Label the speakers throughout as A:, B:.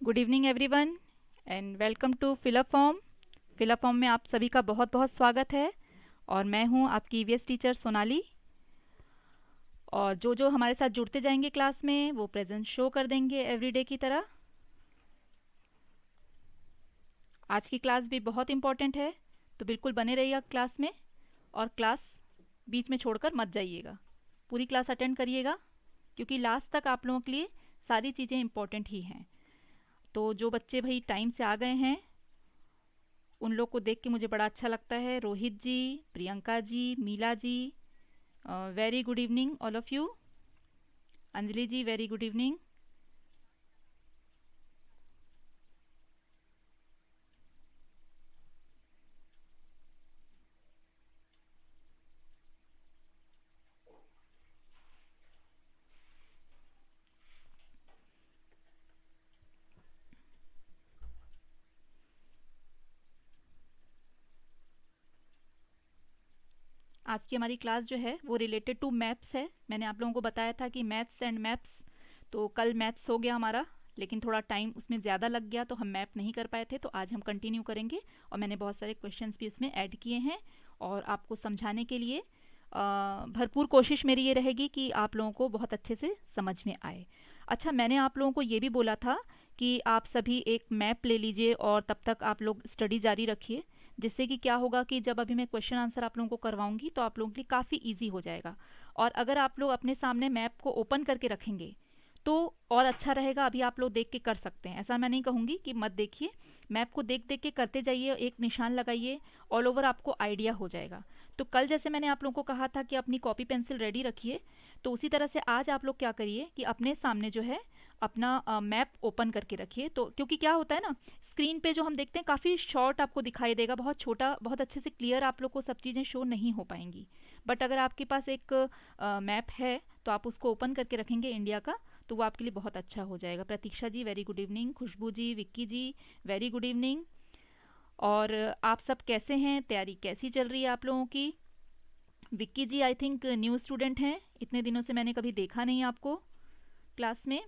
A: Good evening everyone and welcome to fill up form. Fill up form में आप सभी का बहुत बहुत स्वागत है। और मैं हूं आपकी ईवीएस टीचर सोनाली। और जो हमारे साथ जुड़ते जाएंगे क्लास में वो प्रेजेंस शो कर देंगे एवरीडे की तरह। आज की क्लास भी बहुत इम्पॉर्टेंट है, तो बिल्कुल बने रहिएगा क्लास में। और क्लास बीच में छोड़कर मत जाइएगा, पूरी क्लास अटेंड करिएगा, क्योंकि लास्ट तक आप लोगों के लिए सारी चीज़ें इम्पॉर्टेंट ही हैं। तो जो बच्चे भाई टाइम से आ गए हैं उन लोग को देख के मुझे बड़ा अच्छा लगता है। Rohit ji, Priyanka ji, Meela ji, very good evening all of you. Anjali ji, very good evening. आज की हमारी क्लास जो है वो रिलेटेड टू मैप्स है। मैंने आप लोगों को बताया था कि मैथ्स एंड मैप्स, तो कल मैथ्स हो गया हमारा, लेकिन थोड़ा टाइम उसमें ज़्यादा लग गया तो हम मैप नहीं कर पाए थे। तो आज हम कंटिन्यू करेंगे और मैंने बहुत सारे क्वेश्चंस भी उसमें ऐड किए हैं और आपको समझाने के लिए भरपूर कोशिश मेरी ये रहेगी कि आप लोगों को बहुत अच्छे से समझ में आए। अच्छा, मैंने आप लोगों को ये भी बोला था कि आप सभी एक मैप ले लीजिए और तब तक आप लोग स्टडी जारी रखिए, जिससे कि क्या होगा कि जब अभी मैं क्वेश्चन आंसर आप लोगों को करवाऊंगी तो आप लोगों के लिए काफ़ी इजी हो जाएगा। और अगर आप लोग अपने सामने मैप को ओपन करके रखेंगे तो और अच्छा रहेगा। अभी आप लोग देख के कर सकते हैं, ऐसा मैं नहीं कहूँगी कि मत देखिए। मैप को देख देख के करते जाइए, एक निशान लगाइए, ऑल ओवर आपको आइडिया हो जाएगा। तो कल जैसे मैंने आप लोगों को कहा था कि अपनी कॉपी पेंसिल रेडी रखिए, तो उसी तरह से आज आप लोग क्या करिए कि अपने सामने जो है अपना मैप ओपन करके रखिए। तो क्योंकि क्या होता है ना, स्क्रीन पे जो हम देखते हैं काफ़ी शॉर्ट आपको दिखाई देगा, बहुत छोटा, बहुत अच्छे से क्लियर आप लोग को सब चीज़ें शो नहीं हो पाएंगी। बट अगर आपके पास एक मैप है तो आप उसको ओपन करके रखेंगे इंडिया का, तो वो आपके लिए बहुत अच्छा हो जाएगा। प्रतीक्षा जी, वेरी गुड इवनिंग। खुशबू जी, विक्की जी, वेरी गुड इवनिंग। और आप सब कैसे हैं, तैयारी कैसी चल रही है आप लोगों की? विक्की जी आई थिंक न्यू स्टूडेंट हैं, इतने दिनों से मैंने कभी देखा नहीं आपको क्लास में।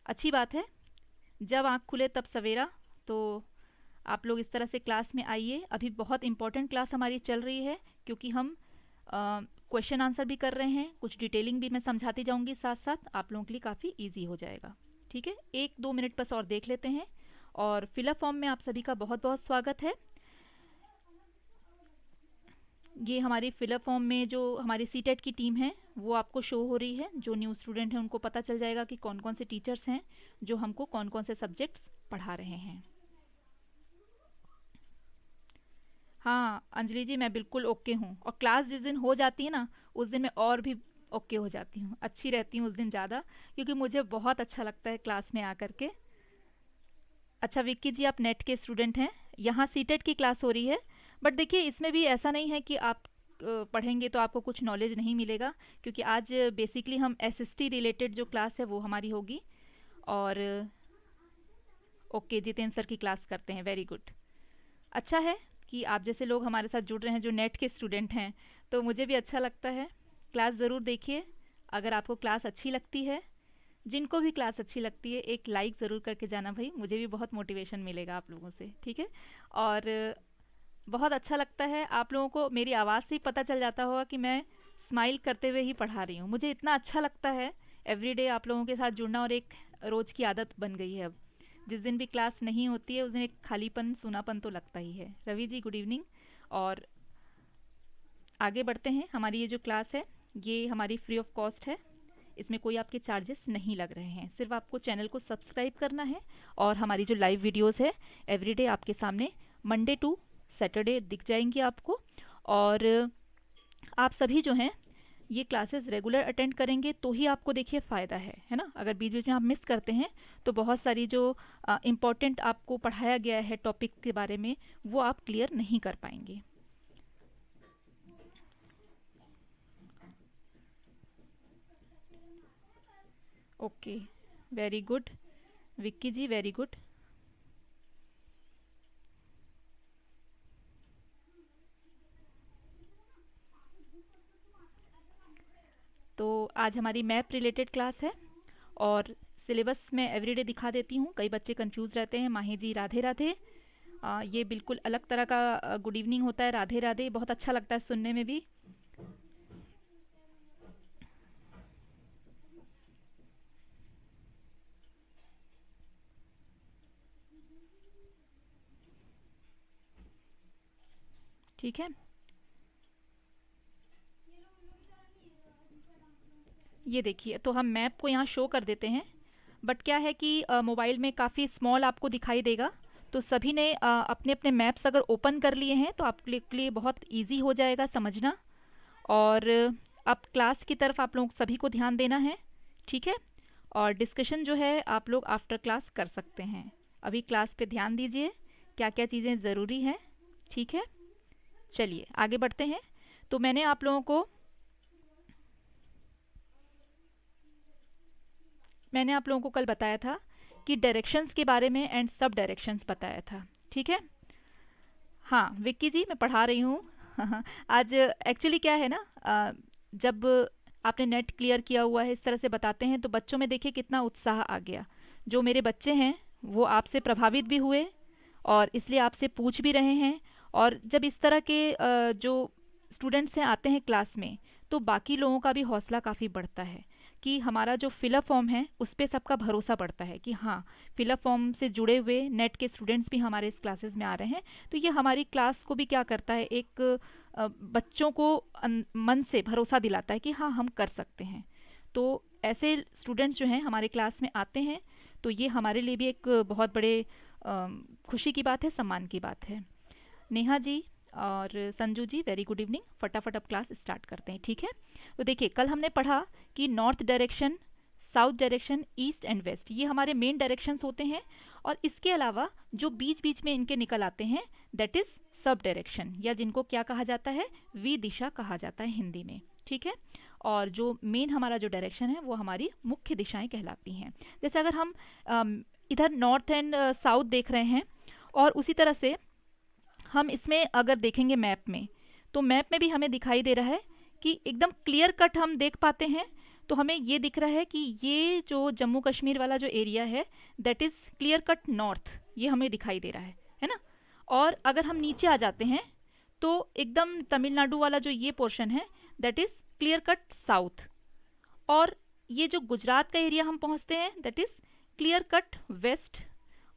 A: अच्छी बात है, जब आँख खुले तब सवेरा। तो आप लोग इस तरह से क्लास में आइए। अभी बहुत इंपॉर्टेंट क्लास हमारी चल रही है, क्योंकि हम क्वेश्चन आंसर भी कर रहे हैं, कुछ डिटेलिंग भी मैं समझाती जाऊंगी साथ साथ, आप लोगों के लिए काफ़ी इजी हो जाएगा। ठीक है, 1-2 मिनट बस और देख लेते हैं। और फिलअप फॉर्म में आप सभी का बहुत बहुत स्वागत है। ये हमारी फिलअप फॉर्म में जो हमारी सीटेट की टीम है वो आपको शो हो रही है। जो न्यू स्टूडेंट हैं उनको पता चल जाएगा कि कौन कौन से टीचर्स हैं जो हमको कौन कौन से सब्जेक्ट्स पढ़ा रहे हैं। हाँ अंजलि जी, मैं बिल्कुल ओके हूँ। और क्लास जिस दिन हो जाती है ना, उस दिन मैं और भी ओके हो जाती हूँ, अच्छी रहती हूँ उस दिन ज़्यादा, क्योंकि मुझे बहुत अच्छा लगता है क्लास में आकर के। अच्छा विक्की जी, आप नेट के स्टूडेंट हैं, यहाँ सीटेट की क्लास हो रही है। बट देखिए, इसमें भी ऐसा नहीं है कि आप पढ़ेंगे तो आपको कुछ नॉलेज नहीं मिलेगा, क्योंकि आज बेसिकली हम एसएसटी रिलेटेड जो क्लास है वो हमारी होगी। और ओके, जितेंद्र सर की क्लास करते हैं, वेरी गुड। अच्छा है कि आप जैसे लोग हमारे साथ जुड़ रहे हैं जो नेट के स्टूडेंट हैं, तो मुझे भी अच्छा लगता है। क्लास ज़रूर देखिए। अगर आपको क्लास अच्छी लगती है, जिनको भी क्लास अच्छी लगती है, एक लाइक ज़रूर करके जाना भाई, मुझे भी बहुत मोटिवेशन मिलेगा आप लोगों से। ठीक है। और बहुत अच्छा लगता है, आप लोगों को मेरी आवाज़ से ही पता चल जाता होगा कि मैं स्माइल करते हुए ही पढ़ा रही हूँ। मुझे इतना अच्छा लगता है एवरीडे आप लोगों के साथ जुड़ना, और एक रोज़ की आदत बन गई है अब। जिस दिन भी क्लास नहीं होती है उस दिन एक खालीपन, सूनापन तो लगता ही है। Ravi ji, good evening. और आगे बढ़ते हैं। हमारी ये जो क्लास है ये हमारी फ्री ऑफ कॉस्ट है, इसमें कोई आपके चार्जेस नहीं लग रहे हैं। सिर्फ आपको चैनल को सब्सक्राइब करना है और हमारी जो लाइव वीडियोस है एवरीडे आपके सामने मंडे टू सैटरडे दिख जाएंगी आपको। और आप सभी जो हैं ये क्लासेस रेगुलर अटेंड करेंगे तो ही आपको देखिए फ़ायदा है ना। अगर बीच बीच में आप मिस करते हैं तो बहुत सारी जो इम्पोर्टेंट आपको पढ़ाया गया है टॉपिक के बारे में, वो आप क्लियर नहीं कर पाएंगे। ओके, वेरी गुड विक्की जी, वेरी गुड। तो आज हमारी मैप रिलेटेड क्लास है और सिलेबस मैं एवरीडे दिखा देती हूँ, कई बच्चे कंफ्यूज रहते हैं। माही जी राधे राधे। ये बिल्कुल अलग तरह का गुड इवनिंग होता है, राधे राधे, बहुत अच्छा लगता है सुनने में भी। ठीक है, ये देखिए, तो हम मैप को यहाँ शो कर देते हैं। बट क्या है कि मोबाइल में काफ़ी स्मॉल आपको दिखाई देगा, तो सभी ने अपने अपने मैप्स अगर ओपन कर लिए हैं तो आपके लिए बहुत इजी हो जाएगा समझना। और अब क्लास की तरफ आप लोग सभी को ध्यान देना है, ठीक है। और डिस्कशन जो है आप लोग आफ्टर क्लास कर सकते हैं, अभी क्लास पे ध्यान दीजिए क्या क्या चीज़ें ज़रूरी हैं, ठीक है। चलिए आगे बढ़ते हैं। तो मैंने आप लोगों को कल बताया था कि डायरेक्शंस के बारे में एंड सब डायरेक्शंस बताया था, ठीक है। हाँ विक्की जी, मैं पढ़ा रही हूँ। आज एक्चुअली क्या है ना, जब आपने नेट क्लियर किया हुआ है, इस तरह से बताते हैं तो बच्चों में देखिए कितना उत्साह आ गया। जो मेरे बच्चे हैं वो आपसे प्रभावित भी हुए और इसलिए आपसे पूछ भी रहे हैं। और जब इस तरह के जो स्टूडेंट्स हैं आते हैं क्लास में, तो बाकी लोगों का भी हौसला काफ़ी बढ़ता है कि हमारा जो फिलअप फॉर्म है उस पर सबका भरोसा बढ़ता है कि हाँ, फिलअप फॉर्म से जुड़े हुए नेट के स्टूडेंट्स भी हमारे इस क्लासेस में आ रहे हैं। तो ये हमारी क्लास को भी क्या करता है, एक बच्चों को मन से भरोसा दिलाता है कि हाँ हम कर सकते हैं। तो ऐसे स्टूडेंट्स जो हैं हमारे क्लास में आते हैं, तो ये हमारे लिए भी एक बहुत बड़े खुशी की बात है, सम्मान की बात है। नेहा जी और संजू जी वेरी गुड इवनिंग। फटाफट अब क्लास स्टार्ट करते हैं, ठीक है। तो देखिए कल हमने पढ़ा कि north direction, south direction, east and west, ये हमारे मेन डायरेक्शंस होते हैं। और इसके अलावा जो बीच बीच में इनके निकल आते हैं दैट इज़ सब डायरेक्शन, या जिनको क्या कहा जाता है, वी दिशा कहा जाता है हिंदी में, ठीक है। और जो मेन हमारा जो डायरेक्शन है वो हमारी मुख्य दिशाएं कहलाती हैं। जैसे अगर हम इधर नॉर्थ एंड साउथ देख रहे हैं, और उसी तरह से हम इसमें अगर देखेंगे मैप में, तो मैप में भी हमें दिखाई दे रहा है कि एकदम क्लियर कट हम देख पाते हैं। तो हमें ये दिख रहा है कि ये जो जम्मू कश्मीर वाला जो एरिया है that is clear cut north, ये हमें दिखाई दे रहा है ना। और अगर हम नीचे आ जाते हैं तो एकदम तमिलनाडु वाला जो ये पोर्शन है that is clear cut south. और ये जो गुजरात का एरिया हम पहुंचते हैं that is clear cut west.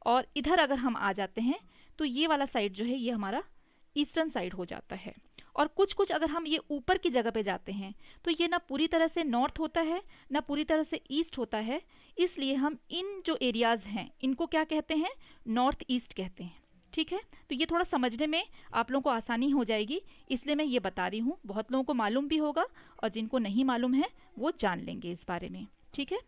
A: और इधर अगर हम आ जाते हैं तो ये वाला साइड जो है ये हमारा ईस्टर्न साइड हो जाता है। और कुछ कुछ अगर हम ये ऊपर की जगह पे जाते हैं तो ये ना पूरी तरह से नॉर्थ होता है ना पूरी तरह से ईस्ट होता है, इसलिए हम इन जो एरियाज़ हैं इनको क्या कहते हैं, नॉर्थ ईस्ट कहते हैं, ठीक है। तो ये थोड़ा समझने में आप लोगों को आसानी हो जाएगी, इसलिए मैं ये बता रही हूँ। बहुत लोगों को मालूम भी होगा और जिनको नहीं मालूम है वो जान लेंगे इस बारे में, ठीक है।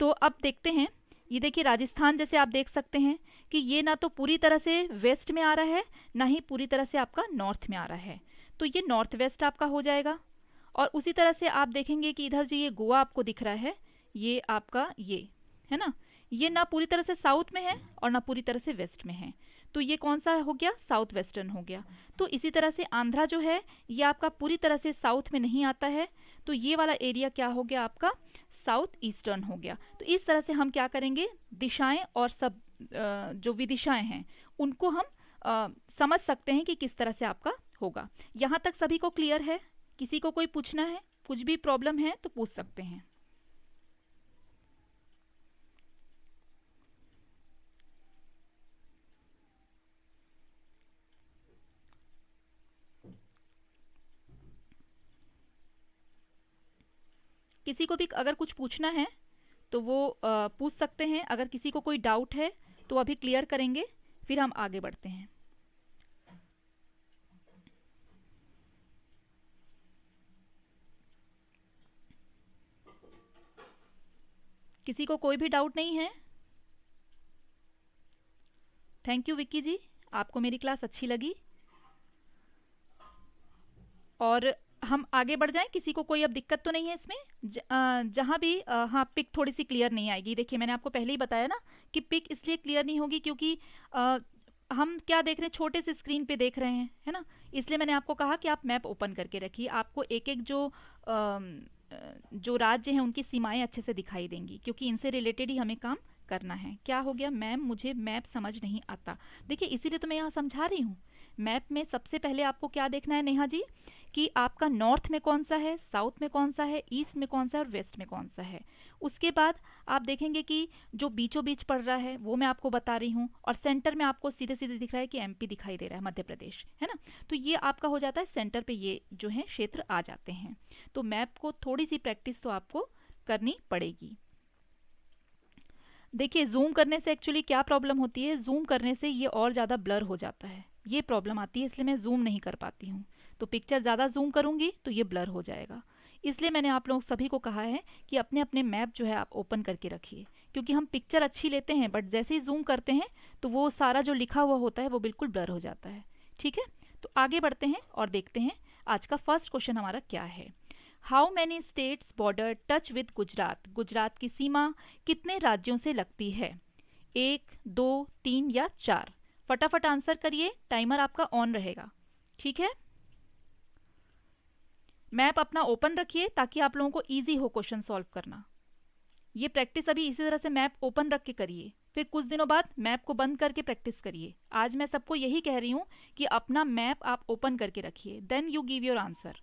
A: तो अब देखते हैं, ये देखिए राजस्थान जैसे आप देख सकते हैं कि ये ना तो पूरी तरह से वेस्ट में आ रहा है ना ही पूरी तरह से आपका नॉर्थ में आ रहा है, तो ये नॉर्थ वेस्ट आपका हो जाएगा। और उसी तरह से आप देखेंगे कि इधर जो ये गोवा आपको दिख रहा है, ये आपका ये है ना, ये ना पूरी तरह से साउथ में है और ना पूरी तरह से वेस्ट में है, तो ये कौन सा हो गया, साउथ वेस्टर्न हो गया। तो इसी तरह से आंध्रा जो है ये आपका पूरी तरह से साउथ में नहीं आता है, तो ये वाला एरिया क्या हो गया आपका, साउथ ईस्टर्न हो गया। तो इस तरह से हम क्या करेंगे, दिशाएं और सब जो विदिशाएं हैं उनको हम समझ सकते हैं कि किस तरह से आपका होगा। यहाँ तक सभी को क्लियर है? किसी को कोई पूछना है, कुछ भी प्रॉब्लम है तो पूछ सकते हैं। किसी को भी अगर कुछ पूछना है तो वो पूछ सकते हैं। अगर किसी को कोई डाउट है तो अभी क्लियर करेंगे, फिर हम आगे बढ़ते हैं। किसी को कोई भी डाउट नहीं है? थैंक यू विक्की जी, आपको मेरी क्लास अच्छी लगी। और हम आगे बढ़ जाएं, किसी को कोई अब दिक्कत तो नहीं है इसमें? जहाँ भी हाँ पिक थोड़ी सी क्लियर नहीं आएगी। देखिए मैंने आपको पहले ही बताया ना कि पिक इसलिए क्लियर नहीं होगी क्योंकि हम क्या देख रहे हैं, छोटे से स्क्रीन पे देख रहे हैं, है ना। इसलिए मैंने आपको कहा कि आप मैप ओपन करके रखिए। आपको एक एक जो जो राज्य हैं उनकी सीमाएं अच्छे से दिखाई देंगी, क्योंकि इनसे रिलेटेड ही हमें काम करना है। क्या हो गया, मैम मुझे मैप समझ नहीं आता। देखिए इसीलिए तो मैं यहाँ समझा रही हूँ। मैप में सबसे पहले आपको क्या देखना है नेहा जी, कि आपका नॉर्थ में कौन सा है, साउथ में कौन सा है, ईस्ट में कौन सा है और वेस्ट में कौन सा है। उसके बाद आप देखेंगे कि जो बीचों बीच पड़ रहा है वो मैं आपको बता रही हूँ, और सेंटर में आपको सीधे सीधे दिख रहा है कि एमपी दिखाई दे रहा है, मध्य प्रदेश, है ना। तो ये आपका हो जाता है सेंटर पे, ये जो है क्षेत्र आ जाते हैं। तो मैप को थोड़ी सी प्रैक्टिस तो आपको करनी पड़ेगी। देखिए जूम करने से एक्चुअली क्या प्रॉब्लम होती है, जूम करने से ये और ज़्यादा ब्लर हो जाता है, ये प्रॉब्लम आती है, इसलिए मैं जूम नहीं कर पाती हूँ। तो पिक्चर ज़्यादा जूम करूँगी तो ये ब्लर हो जाएगा। इसलिए मैंने आप लोग सभी को कहा है कि अपने अपने मैप जो है आप ओपन करके रखिए, क्योंकि हम पिक्चर अच्छी लेते हैं बट जैसे ही जूम करते हैं तो वो सारा जो लिखा हुआ होता है वो बिल्कुल ब्लर हो जाता है। ठीक है, तो आगे बढ़ते हैं और देखते हैं आज का फर्स्ट क्वेश्चन हमारा क्या है। How many states border touch with Gujarat, Gujarat की सीमा कितने राज्यों से लगती है, 1, 2, 3 या 4। फटाफट आंसर करिए, टाइमर आपका ऑन रहेगा। ठीक है, मैप अपना ओपन रखिए ताकि आप लोगों को इजी हो क्वेश्चन सॉल्व करना। ये प्रैक्टिस अभी इसी तरह से मैप ओपन रख के करिए, फिर कुछ दिनों बाद मैप को बंद करके प्रैक्टिस करिए। आज मैं सबको यही कह रही हूँ कि अपना मैप आप ओपन करके रखिए, then you give your answer.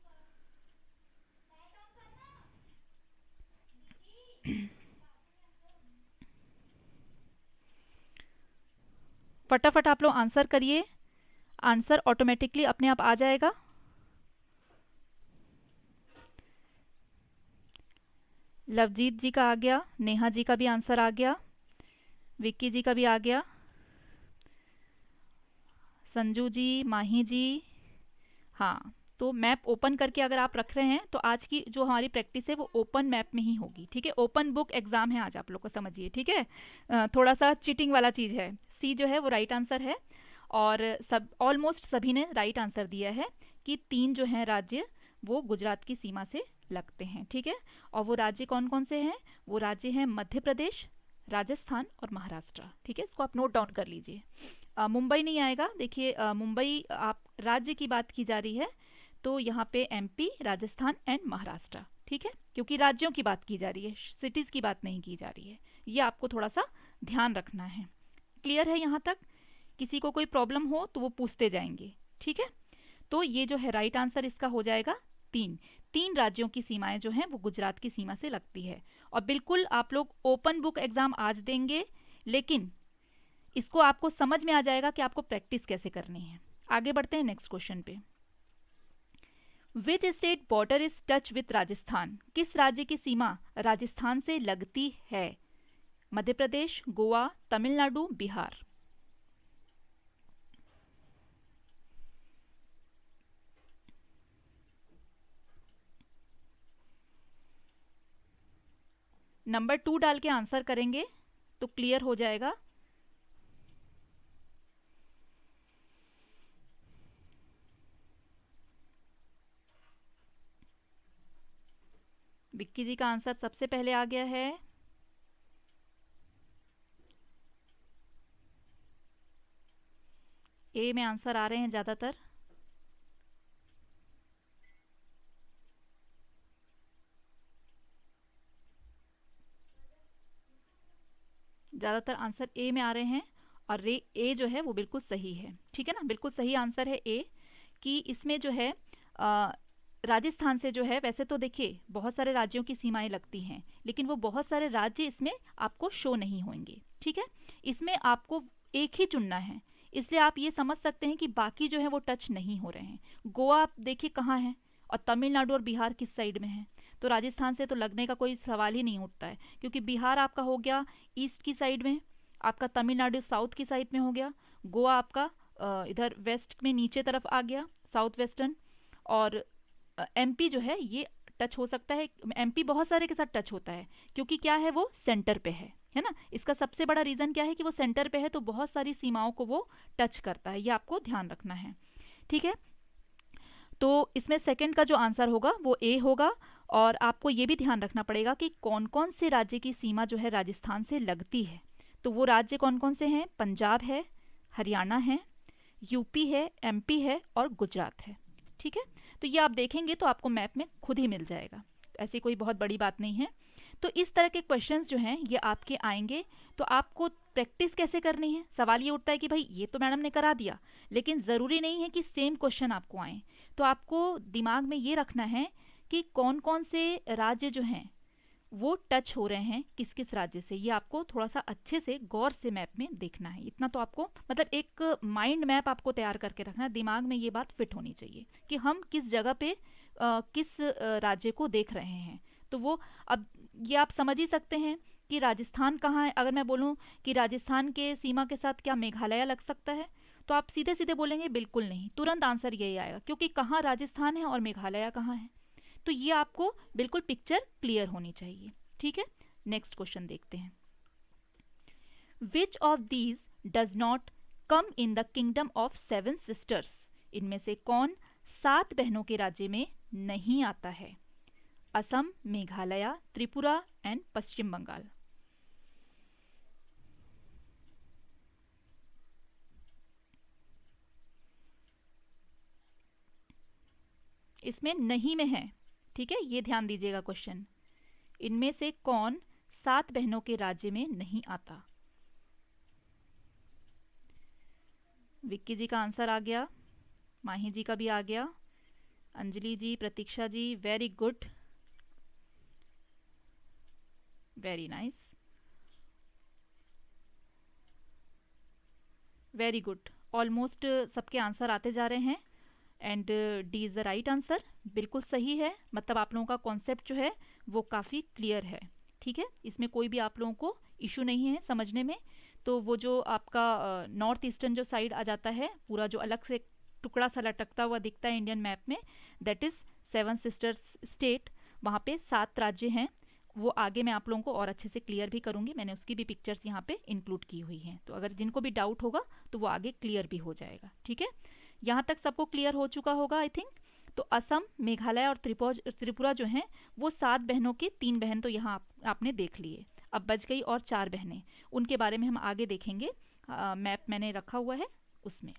A: फटाफट आप लोग आंसर करिए, आंसर ऑटोमेटिकली अपने आप आ जाएगा। लवजीत जी का आ गया, नेहा जी का भी आंसर आ गया, विक्की जी का भी आ गया, संजू जी, माही जी। हाँ, तो मैप ओपन करके अगर आप रख रहे हैं तो आज की जो हमारी प्रैक्टिस है वो ओपन मैप में ही होगी। ठीक है, ओपन बुक एग्जाम है आज, आप लोग को समझिए। ठीक है, थोड़ा सा चीटिंग वाला चीज़ है। सी जो है वो राइट आंसर है, और सब ऑलमोस्ट सभी ने राइट आंसर दिया है कि 3 जो हैं राज्य वो गुजरात की सीमा से लगते हैं। ठीक है, और वो राज्य कौन कौन से हैं, वो राज्य हैं मध्य प्रदेश, राजस्थान और महाराष्ट्र। ठीक है, इसको आप नोट डाउन कर लीजिए। मुंबई नहीं आएगा, देखिए मुंबई आप राज्य की बात की जा रही है तो यहाँ पे एमपी, राजस्थान एंड महाराष्ट्र। ठीक है, क्योंकि राज्यों की बात की जा रही है, सिटीज़ की बात नहीं की जा रही है, ये आपको थोड़ा सा ध्यान रखना है। क्लियर है यहाँ तक? किसी को कोई प्रॉब्लम हो तो वो पूछते जाएंगे। ठीक है, तो ये जो है राइट आंसर इसका हो जाएगा 3 राज्यों की सीमाएं जो हैं वो गुजरात की सीमा से लगती है। और बिल्कुल आप लोग ओपन बुक एग्जाम आज देंगे, लेकिन इसको आपको समझ में आ जाएगा कि आपको प्रैक्टिस कैसे करनी है। आगे बढ़ते हैं नेक्स्ट क्वेश्चन पे। Which state border is touch with Rajasthan, किस राज्य की सीमा राजस्थान से लगती है, मध्य प्रदेश, गोवा, तमिलनाडु, बिहार। नंबर 2 डाल के आंसर करेंगे तो क्लियर हो जाएगा। विक्की जी का आंसर सबसे पहले आ गया है। ए में आंसर आ रहे हैं ज़्यादातर। ज़्यादातर आंसर ए में आ रहे हैं, और ए जो है वो बिल्कुल सही है। ठीक है ना, बिल्कुल सही आंसर है ए, कि इसमें जो है राजस्थान से जो है, वैसे तो देखिए बहुत सारे राज्यों की सीमाएं लगती हैं, लेकिन वो बहुत सारे राज्य इसमें आपको शो नहीं होंगे। ठीक है, इसमें आपको एक ही चुनना है, इसलिए आप ये समझ सकते हैं कि बाकी जो है वो टच नहीं हो रहे हैं। गोवा आप देखिए कहाँ है, और तमिलनाडु और बिहार किस साइड में है, तो राजस्थान से तो लगने का कोई सवाल ही नहीं उठता है, क्योंकि बिहार आपका हो गया ईस्ट की साइड में, आपका तमिलनाडु साउथ की साइड में हो गया, गोवा आपका इधर वेस्ट में नीचे तरफ आ गया, साउथ वेस्टर्न, और एमपी जो है ये टच हो सकता है। एमपी बहुत सारे के साथ टच होता है, क्योंकि क्या है वो सेंटर पे है ना। इसका सबसे बड़ा रीज़न क्या है कि वो सेंटर पे है, तो बहुत सारी सीमाओं को वो टच करता है, ये आपको ध्यान रखना है। ठीक है, तो इसमें सेकंड का जो आंसर होगा वो ए होगा। और आपको ये भी ध्यान रखना पड़ेगा कि कौन कौन से राज्य की सीमा जो है राजस्थान से लगती है। तो वो राज्य कौन कौन से हैं, पंजाब है, हरियाणा है, यूपी है, एमपी है और गुजरात है। ठीक है, तो ये आप देखेंगे तो आपको मैप में खुद ही मिल जाएगा। ऐसी कोई बहुत बड़ी बात नहीं है। तो इस तरह के क्वेश्चंस जो हैं ये आपके आएंगे। तो आपको प्रैक्टिस कैसे करनी है, सवाल ये उठता है कि भाई ये तो मैडम ने करा दिया, लेकिन ज़रूरी नहीं है कि सेम क्वेश्चन आपको आए। तो आपको दिमाग में ये रखना है कि कौन कौन से राज्य जो हैं वो टच हो रहे हैं किस किस राज्य से, ये आपको थोड़ा सा अच्छे से गौर से मैप में देखना है। इतना तो आपको मतलब एक माइंड मैप आपको तैयार करके रखना है, दिमाग में ये बात फिट होनी चाहिए कि हम किस जगह पे किस राज्य को देख रहे हैं। तो वो अब ये आप समझ ही सकते हैं कि राजस्थान कहाँ है। अगर मैं बोलूँ कि राजस्थान के सीमा के साथ क्या मेघालय लग सकता है, तो आप सीधे सीधे बोलेंगे बिल्कुल नहीं, तुरंत आंसर यही आएगा, क्योंकि कहाँ राजस्थान है और मेघालय कहाँ है। तो ये आपको बिल्कुल पिक्चर क्लियर होनी चाहिए। ठीक है, नेक्स्ट क्वेश्चन देखते हैं। Which of these does not come in the kingdom of seven sisters? इनमें से कौन 7 बहनों के राज्य में नहीं आता है? असम, मेघालय, त्रिपुरा एंड पश्चिम बंगाल। इसमें नहीं में है, ठीक है, ये ध्यान दीजिएगा क्वेश्चन। इनमें से कौन 7 बहनों के राज्य में नहीं आता? विक्की जी का आंसर आ गया, माही जी का भी आ गया, Anjali ji, Pratiksha ji, very good, very nice, very good. Almost सबके आंसर आते जा रहे हैं and D is the right answer, बिल्कुल सही है। मतलब आप लोगों का कॉन्सेप्ट जो है वो काफ़ी क्लियर है। ठीक है, इसमें कोई भी आप लोगों को इशू नहीं है समझने में। तो वो जो आपका नॉर्थ ईस्टर्न जो साइड आ जाता है, पूरा जो अलग से टुकड़ा सा लटकता हुआ दिखता है इंडियन मैप में, दैट इज़ 7 सिस्टर्स स्टेट। वहाँ पे 7 राज्य हैं, वो आगे मैं आप लोगों को और अच्छे से क्लियर भी करूँगी, मैंने उसकी भी पिक्चर्स यहाँ पे इंक्लूड की हुई हैं। तो अगर जिनको भी डाउट होगा तो वो आगे क्लियर भी हो जाएगा। ठीक है, यहाँ तक सबको क्लियर हो चुका होगा आई थिंक। तो असम, मेघालय और त्रिपुरा जो हैं वो 7 बहनों की 3 बहन तो यहाँ आपने देख लिए। अब बच गई और 4 बहनें, उनके बारे में हम आगे देखेंगे, मैप मैंने रखा हुआ है उसमें।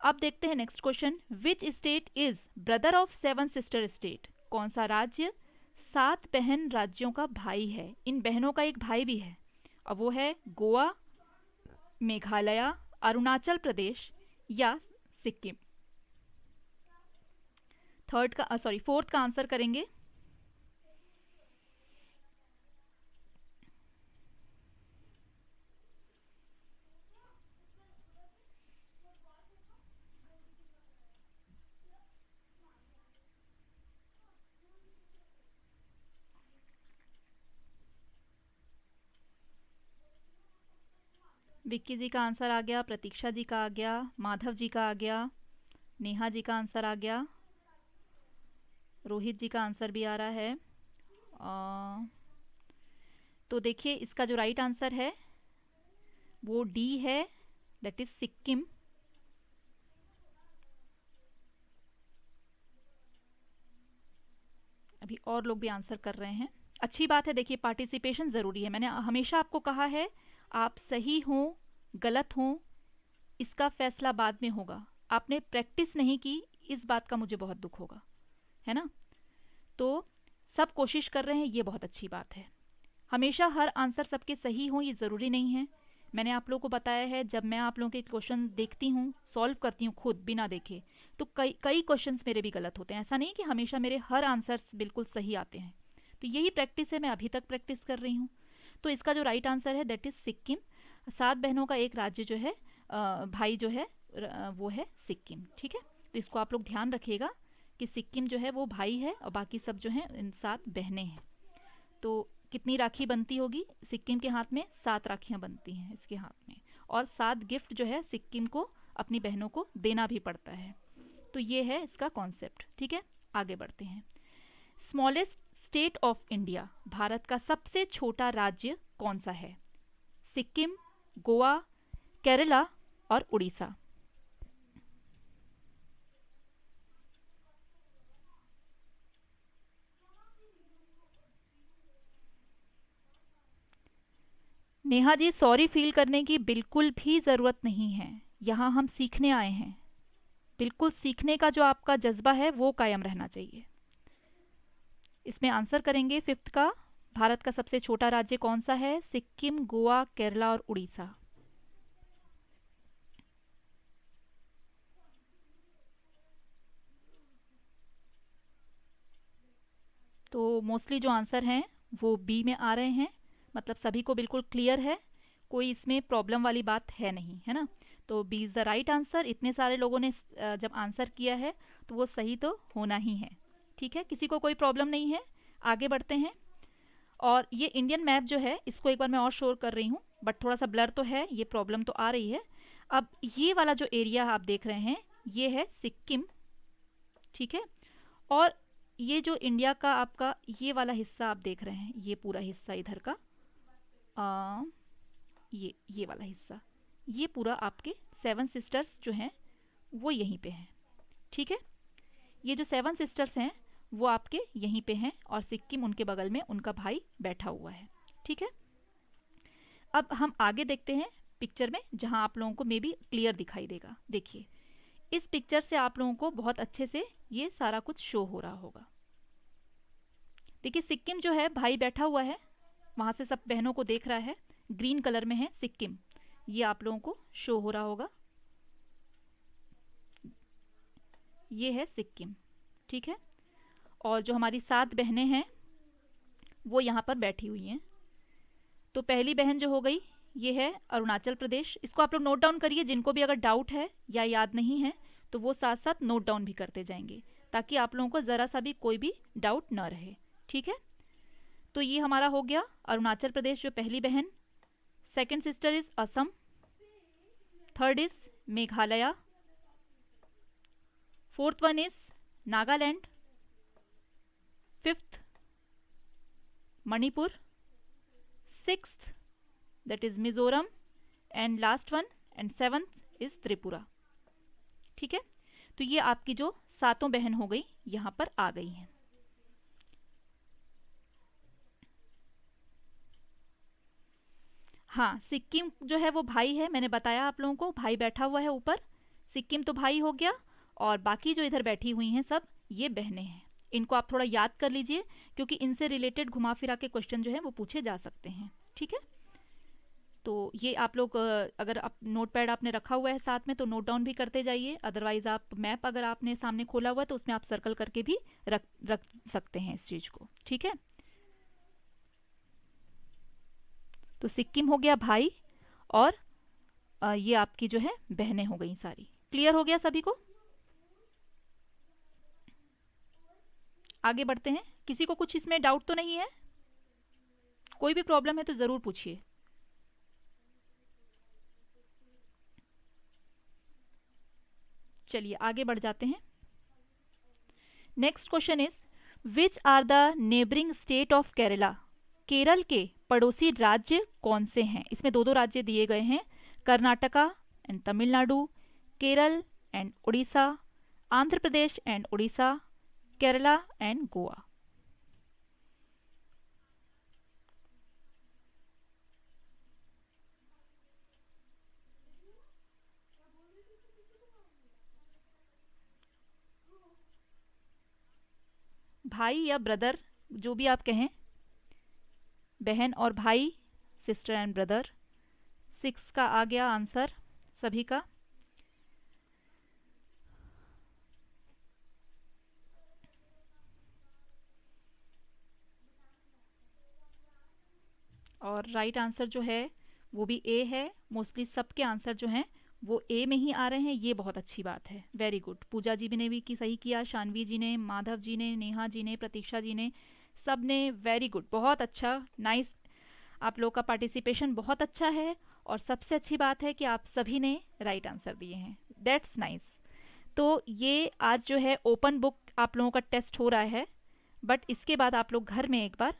A: अब देखते हैं next question. Which state is brother of 7 sister state? कौन सा राज्य 7 बहन राज्यों का भाई है? इन बहनों का एक भाई भी है, और वो है गोवा, मेघालय, अरुणाचल प्रदेश या सिक्किम। फोर्थ का आंसर करेंगे। विक्की जी का आंसर आ गया, प्रतीक्षा जी का आ गया, माधव जी का आ गया, नेहा जी का आंसर आ गया, रोहित जी का आंसर भी आ रहा है। तो देखिए इसका जो राइट आंसर है वो डी है, दैट इज सिक्किम। अभी और लोग भी आंसर कर रहे हैं, अच्छी बात है। देखिए पार्टिसिपेशन ज़रूरी है, मैंने हमेशा आपको कहा है आप सही हों गलत हों इसका फैसला बाद में होगा। आपने प्रैक्टिस नहीं की, इस बात का मुझे बहुत दुख होगा, है ना। तो सब कोशिश कर रहे हैं, ये बहुत अच्छी बात है। हमेशा हर आंसर सबके सही हों ये ज़रूरी नहीं है। मैंने आप लोगों को बताया है, जब मैं आप लोगों के क्वेश्चन देखती हूँ, सॉल्व करती हूँ खुद बिना देखे, तो कई कई क्वेश्चंस मेरे भी गलत होते हैं। ऐसा नहीं कि हमेशा मेरे हर आंसर्स बिल्कुल सही आते हैं। तो यही प्रैक्टिस है, मैं अभी तक प्रैक्टिस कर रही हूँ। तो इसका जो राइट आंसर है दैट इज़ सिक्किम। 7 बहनों का एक राज्य जो है भाई जो है वो है सिक्किम। ठीक है, तो इसको आप लोग ध्यान रखिएगा कि सिक्किम जो है वो भाई है और बाकी सब जो हैं इन 7 बहनें हैं। तो कितनी राखी बनती होगी सिक्किम के हाथ में? 7 राखियाँ बनती हैं इसके हाथ में, और 7 गिफ्ट जो है सिक्किम को अपनी बहनों को देना भी पड़ता है। तो ये है इसका कॉन्सेप्ट। ठीक है, आगे बढ़ते हैं। Smallest state of India, Bharat का सबसे छोटा राज्य कौन सा है? सिक्किम, गोवा, केरला और उड़ीसा। नेहा जी सॉरी फील करने की बिल्कुल भी ज़रूरत नहीं है, यहाँ हम सीखने आए हैं। बिल्कुल सीखने का जो आपका जज्बा है वो कायम रहना चाहिए। इसमें आंसर करेंगे फिफ्थ का। भारत का सबसे छोटा राज्य कौन सा है? सिक्किम, गोवा, केरला और उड़ीसा। तो मोस्टली जो आंसर हैं वो बी में आ रहे हैं, मतलब सभी को बिल्कुल क्लियर है, कोई इसमें प्रॉब्लम वाली बात है नहीं, है ना। तो B is the right answer. इतने सारे लोगों ने जब आंसर किया है तो वो सही तो होना ही है। ठीक है, किसी को कोई प्रॉब्लम नहीं है। आगे बढ़ते हैं। और ये इंडियन मैप जो है इसको एक बार मैं और शोर कर रही हूँ, बट थोड़ा सा ब्लर तो है, ये प्रॉब्लम तो आ रही है। अब ये वाला जो एरिया आप देख रहे हैं ये है सिक्किम, ठीक है। और ये जो इंडिया का आपका ये वाला हिस्सा आप देख रहे हैं, ये पूरा हिस्सा इधर का, ये वाला हिस्सा, ये पूरा आपके सेवन सिस्टर्स जो हैं वो यहीं पे हैं, ठीक है। ये जो सेवन सिस्टर्स हैं वो आपके यहीं पे हैं और सिक्किम उनके बगल में उनका भाई बैठा हुआ है, ठीक है। अब हम आगे देखते हैं पिक्चर में, जहां आप लोगों को मे बी क्लियर दिखाई देगा। देखिए इस पिक्चर से आप लोगों को बहुत अच्छे से ये सारा कुछ शो हो रहा होगा। देखिए सिक्किम जो है भाई बैठा हुआ है, वहां से सब बहनों को देख रहा है, ग्रीन कलर में है सिक्किम, ये आप लोगों को शो हो रहा होगा, ये है सिक्किम, ठीक है। और जो हमारी 7 बहनें हैं वो यहाँ पर बैठी हुई हैं। तो पहली बहन जो हो गई ये है अरुणाचल प्रदेश। इसको आप लोग नोट डाउन करिए, जिनको भी अगर डाउट है या याद नहीं है तो वो साथ साथ नोट डाउन भी करते जाएंगे, ताकि आप लोगों को ज़रा सा भी कोई भी डाउट ना रहे, ठीक है। तो ये हमारा हो गया अरुणाचल प्रदेश जो पहली बहन। Second sister is Assam, third is Meghalaya, fourth one is Nagaland, fifth Manipur, sixth that is Mizoram, and last one and seventh is Tripura, ठीक है। तो ये आपकी जो 7 बहन हो गई यहां पर आ गई हैं। हाँ सिक्किम जो है वो भाई है, मैंने बताया आप लोगों को, भाई बैठा हुआ है ऊपर, सिक्किम तो भाई हो गया। और बाकी जो इधर बैठी हुई हैं सब ये बहनें हैं। इनको आप थोड़ा याद कर लीजिए, क्योंकि इनसे रिलेटेड घुमा फिरा के क्वेश्चन जो है वो पूछे जा सकते हैं, ठीक है। तो ये आप लोग अगर आप नोट पैड आपने रखा हुआ है साथ में तो नोट डाउन भी करते जाइए, अदरवाइज आप मैप अगर आपने सामने खोला हुआ है तो उसमें आप सर्कल करके भी रख सकते हैं इस चीज़ को, ठीक है। तो सिक्किम हो गया भाई और ये आपकी जो है बहनें हो गई सारी। क्लियर हो गया सभी को? आगे बढ़ते हैं। किसी को कुछ इसमें डाउट तो नहीं है? कोई भी प्रॉब्लम है तो ज़रूर पूछिए। चलिए आगे बढ़ जाते हैं। Next question is which are the neighbouring state of Kerala? Kerala के पड़ोसी राज्य कौन से हैं? इसमें 2 राज्य दिए गए हैं, Karnataka and Tamil Nadu, Kerala and Orissa, Andhra Pradesh and Orissa, Kerala and Goa. भाई या ब्रदर जो भी आप कहें, बहन और भाई, सिस्टर एंड ब्रदर। 6 का आ गया आंसर सभी का। और राइट आंसर जो है वो भी ए है। मोस्टली सबके आंसर जो हैं वो ए में ही आ रहे हैं, ये बहुत अच्छी बात है, वेरी गुड। पूजा जी ने भी सही किया, शानवी जी ने, माधव जी ने, नेहा जी ने, प्रतीक्षा जी ने, सब ने, वेरी गुड, बहुत अच्छा, नाइस। आप लोग का पार्टिसिपेशन बहुत अच्छा है और सबसे अच्छी बात है कि आप सभी ने राइट आंसर दिए हैं, दैट्स नाइस। तो ये आज जो है ओपन बुक आप लोगों का टेस्ट हो रहा है, बट इसके बाद आप लोग घर में एक बार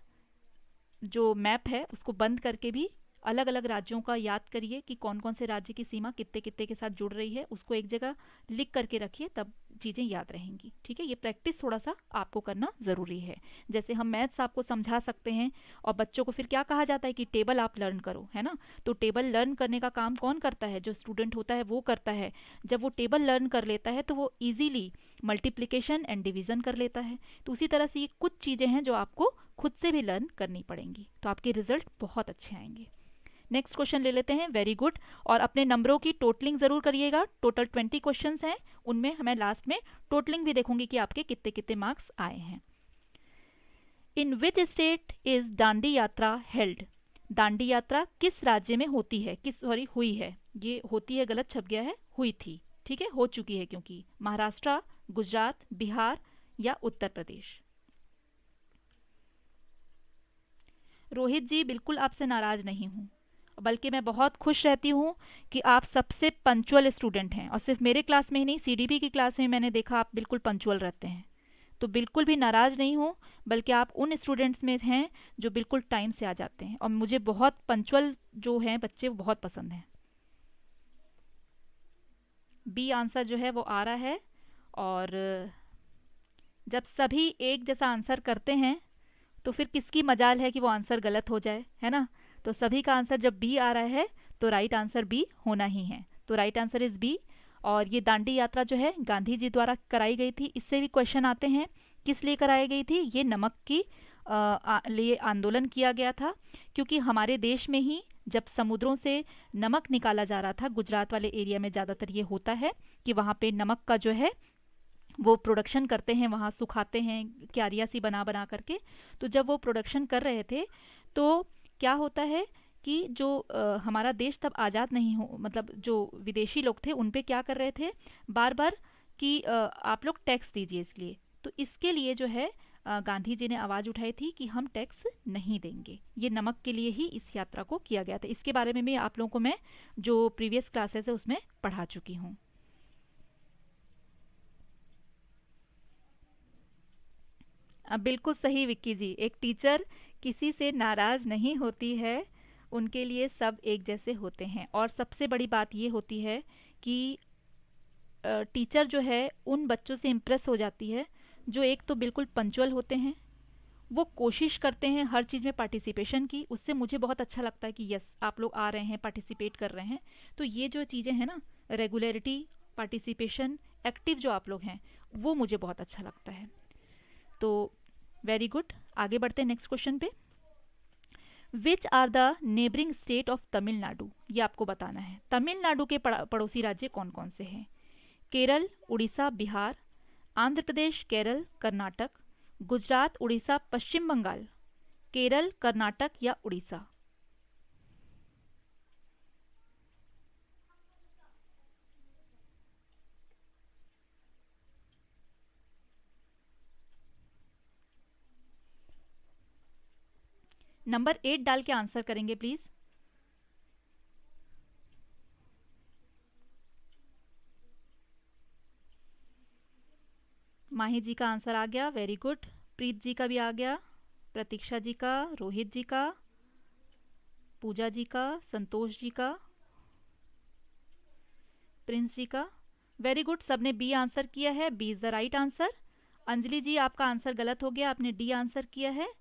A: जो मैप है उसको बंद करके भी अलग अलग राज्यों का याद करिए कि कौन कौन से राज्य की सीमा कितने कितने के साथ जुड़ रही है, उसको एक जगह लिख करके रखिए, तब चीज़ें याद रहेंगी। ठीक है, ये प्रैक्टिस थोड़ा सा आपको करना ज़रूरी है। जैसे हम मैथ्स आपको समझा सकते हैं और बच्चों को फिर क्या कहा जाता है कि टेबल आप लर्न करो, है ना। तो टेबल लर्न करने का काम कौन करता है? जो स्टूडेंट होता है वो करता है। जब वो टेबल लर्न कर लेता है तो वो ईजीली मल्टीप्लिकेशन एंड डिवीज़न कर लेता है। तो उसी तरह से ये कुछ चीज़ें हैं जो आपको खुद से भी लर्न करनी पड़ेंगी, तो आपके रिजल्ट बहुत अच्छे आएंगे। नेक्स्ट क्वेश्चन ले लेते हैं। Very good. और अपने नंबरों की टोटलिंग ज़रूर करिएगा। टोटल 20 क्वेश्चंस हैं, उनमें मैं लास्ट में टोटलिंग भी देखूंगी कि आपके कितने कितने मार्क्स आए हैं। इन विच स्टेट इज दांडी यात्रा हेल्ड? दांडी यात्रा किस राज्य में होती है, किस सॉरी हुई है, ये होती है गलत छप गया है, हुई थी। ठीक है, हो चुकी है क्योंकि महाराष्ट्र, गुजरात, बिहार या उत्तर प्रदेश। रोहित जी, बिल्कुल आपसे नाराज़ नहीं हूँ, बल्कि मैं बहुत खुश रहती हूँ कि आप सबसे पंचुअल स्टूडेंट हैं। और सिर्फ मेरे क्लास में ही नहीं, सीडीपी की क्लास में मैंने देखा आप बिल्कुल पंचुअल रहते हैं। तो बिल्कुल भी नाराज़ नहीं हूँ, बल्कि आप उन स्टूडेंट्स में हैं जो बिल्कुल टाइम से आ जाते हैं, और मुझे बहुत पंचुअल जो हैं बच्चे वो बहुत पसंद हैं। बी आंसर जो है वो आ रहा है। और जब सभी एक जैसा आंसर करते हैं तो फिर किसकी मजाल है कि वो आंसर गलत हो जाए, है ना। तो सभी का आंसर जब बी आ रहा है तो राइट आंसर बी होना ही है। तो राइट आंसर इज बी। और ये दांडी यात्रा जो है गांधी जी द्वारा कराई गई थी। इससे भी क्वेश्चन आते हैं, किस लिए कराई गई थी? ये नमक की लिए आंदोलन किया गया था, क्योंकि हमारे देश में ही जब समुद्रों से नमक निकाला जा रहा था, गुजरात वाले एरिया में ज़्यादातर ये होता है कि वहाँ पे नमक का जो है वो प्रोडक्शन करते हैं, वहाँ सुखाते हैं क्यारियाँ सी बना बना करके। तो जब वो प्रोडक्शन कर रहे थे तो क्या होता है कि जो हमारा देश तब आज़ाद नहीं हो, मतलब जो विदेशी लोग थे उन पे क्या कर रहे थे बार बार कि आप लोग टैक्स दीजिए इसलिए। तो इसके लिए जो है गांधी जी ने आवाज़ उठाई थी कि हम टैक्स नहीं देंगे। ये नमक के लिए ही इस यात्रा को किया गया था। इसके बारे में भी आप लोगों को मैं जो प्रीवियस क्लासेस है उसमें पढ़ा चुकी हूँ। बिल्कुल सही विक्की जी, एक टीचर किसी से नाराज़ नहीं होती है, उनके लिए सब एक जैसे होते हैं। और सबसे बड़ी बात ये होती है कि टीचर जो है उन बच्चों से इम्प्रेस हो जाती है जो एक तो बिल्कुल पंचुअल होते हैं, वो कोशिश करते हैं हर चीज़ में पार्टिसिपेशन की। उससे मुझे बहुत अच्छा लगता है कि यस आप लोग आ रहे हैं, पार्टिसिपेट कर रहे हैं। तो ये जो चीज़ें हैं ना, रेगुलरिटी, पार्टिसिपेशन, एक्टिव जो आप लोग हैं, वो मुझे बहुत अच्छा लगता है। तो वेरी गुड, आगे बढ़ते हैं नेक्स्ट क्वेश्चन पे। Which are the neighbouring state of Tamil Nadu? ये आपको बताना है। तमिलनाडु के पड़ोसी राज्य कौन कौन से हैं? केरल, उड़ीसा, बिहार, आंध्र प्रदेश, केरल, कर्नाटक, गुजरात, उड़ीसा, पश्चिम बंगाल। केरल, कर्नाटक या उड़ीसा? नंबर 8 डाल के आंसर करेंगे प्लीज। माही जी का आंसर आ गया, वेरी गुड। प्रीत जी का भी आ गया, प्रतीक्षा जी का, रोहित जी का, पूजा जी का, संतोष जी का, प्रिंस जी का। वेरी गुड, सबने बी आंसर किया है। B is the right answer. Anjali ji आपका आंसर गलत हो गया, आपने डी आंसर किया है।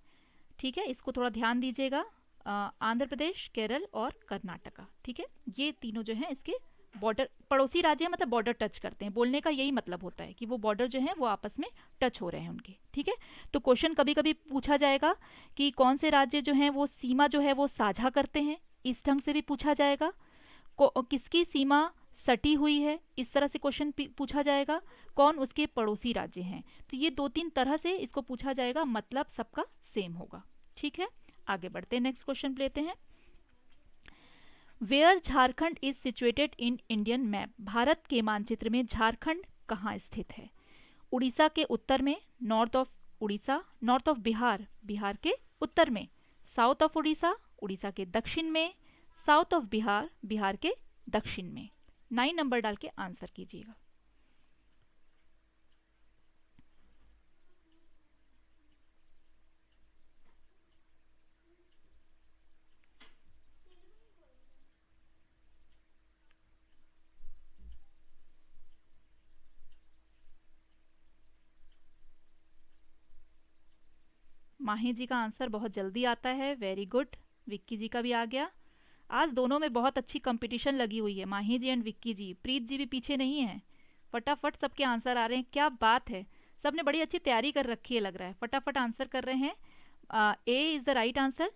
A: ठीक है, इसको थोड़ा ध्यान दीजिएगा। आंध्र प्रदेश, केरल और कर्नाटका। ठीक है, ये तीनों जो हैं इसके बॉर्डर पड़ोसी राज्य हैं, मतलब बॉर्डर टच करते हैं। बोलने का यही मतलब होता है कि वो बॉर्डर जो है वो आपस में टच हो रहे हैं उनके। ठीक है, तो क्वेश्चन कभी कभी पूछा जाएगा कि कौन से राज्य जो हैं वो सीमा जो है वो साझा करते हैं, इस ढंग से भी पूछा जाएगा। किसकी सीमा सटी हुई है, इस तरह से क्वेश्चन पूछा जाएगा। कौन उसके पड़ोसी राज्य हैं, तो ये दो तीन तरह से इसको पूछा जाएगा, मतलब सबका सेम होगा। ठीक है, आगे बढ़ते हैं, नेक्स्ट क्वेश्चन लेते हैं। Where Jharkhand is situated in Indian map? Bharat के मानचित्र में झारखंड कहाँ स्थित है? उड़ीसा के उत्तर में, north of Orissa, north of Bihar, Bihar के उत्तर में, साउथ ऑफ उड़ीसा, उड़ीसा के दक्षिण में, साउथ ऑफ बिहार, बिहार के दक्षिण में। 9 नंबर डाल के आंसर कीजिएगा। माही जी का आंसर बहुत जल्दी आता है, वेरी गुड। विक्की जी का भी आ गया। आज दोनों में बहुत अच्छी कंपटीशन लगी हुई है, माही जी एंड विक्की जी। प्रीत जी भी पीछे नहीं है, फटाफट सबके आंसर आ रहे हैं, क्या बात है। सबने बड़ी अच्छी तैयारी कर रखी है लग रहा है, फटाफट आंसर कर रहे हैं। A is the right answer.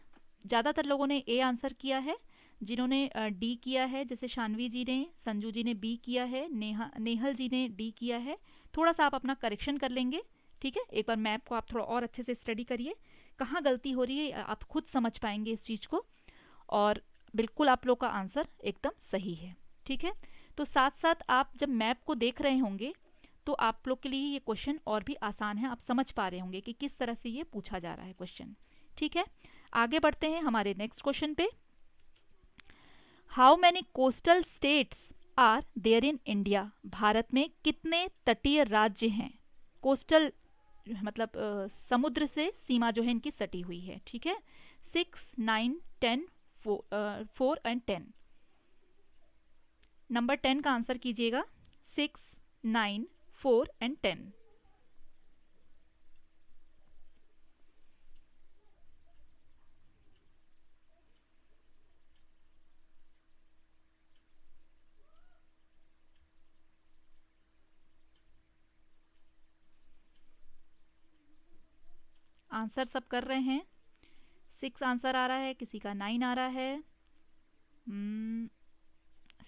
A: ज़्यादातर लोगों ने ए आंसर किया है। जिन्होंने डी किया है, जैसे शानवी जी ने, संजू जी ने बी किया है, नेहल जी ने डी किया है। थोड़ा सा आप अपना करेक्शन कर लेंगे, ठीक है। एक बार मैप को आप थोड़ा और अच्छे से स्टडी करिए, कहाँ गलती हो रही है आप खुद समझ पाएंगे इस चीज़ को। और बिल्कुल आप लोग का आंसर एकदम सही है, ठीक है। तो साथ साथ आप जब मैप को देख रहे होंगे तो आप लोग के लिए ये क्वेश्चन और भी आसान है, आप समझ पा रहे होंगे कि किस तरह से ये पूछा जा रहा है क्वेश्चन, ठीक है। आगे बढ़ते हैं हमारे नेक्स्ट क्वेश्चन पे। How many coastal states are there in India? Bharat में कितने तटीय राज्य हैं? कोस्टल मतलब समुद्र से सीमा जो है इनकी सटी हुई है, ठीक है। 6, 9, 10, 4 एंड 10। नंबर 10 का आंसर कीजिएगा। 6, 9, 4 एंड 10। आंसर सब कर रहे हैं। 6 आंसर आ रहा है, किसी का 9 आ रहा है।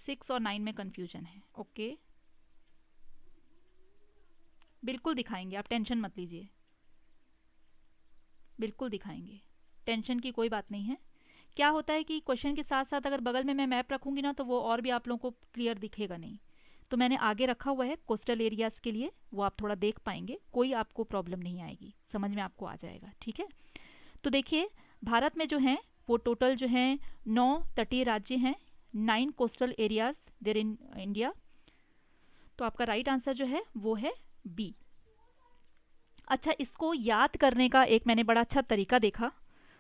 A: 6 और 9 में कंफ्यूजन है, ओके। बिल्कुल दिखाएंगे, आप टेंशन मत लीजिए, बिल्कुल दिखाएंगे, टेंशन की कोई बात नहीं है। क्या होता है कि क्वेश्चन के साथ साथ अगर बगल में मैं मैप रखूंगी ना तो वो और भी आप लोगों को क्लियर दिखेगा नहीं, तो मैंने आगे रखा हुआ है कोस्टल एरियाज़ के लिए, वो आप थोड़ा देख पाएंगे, कोई आपको प्रॉब्लम नहीं आएगी, समझ में आपको आ जाएगा, ठीक है। तो देखिए भारत में जो है वो टोटल जो है 9 तटीय राज्य हैं, 9 coastal areas there in India. तो आपका राइट आंसर जो है वो है बी। अच्छा, इसको याद करने का एक मैंने बड़ा अच्छा तरीका देखा,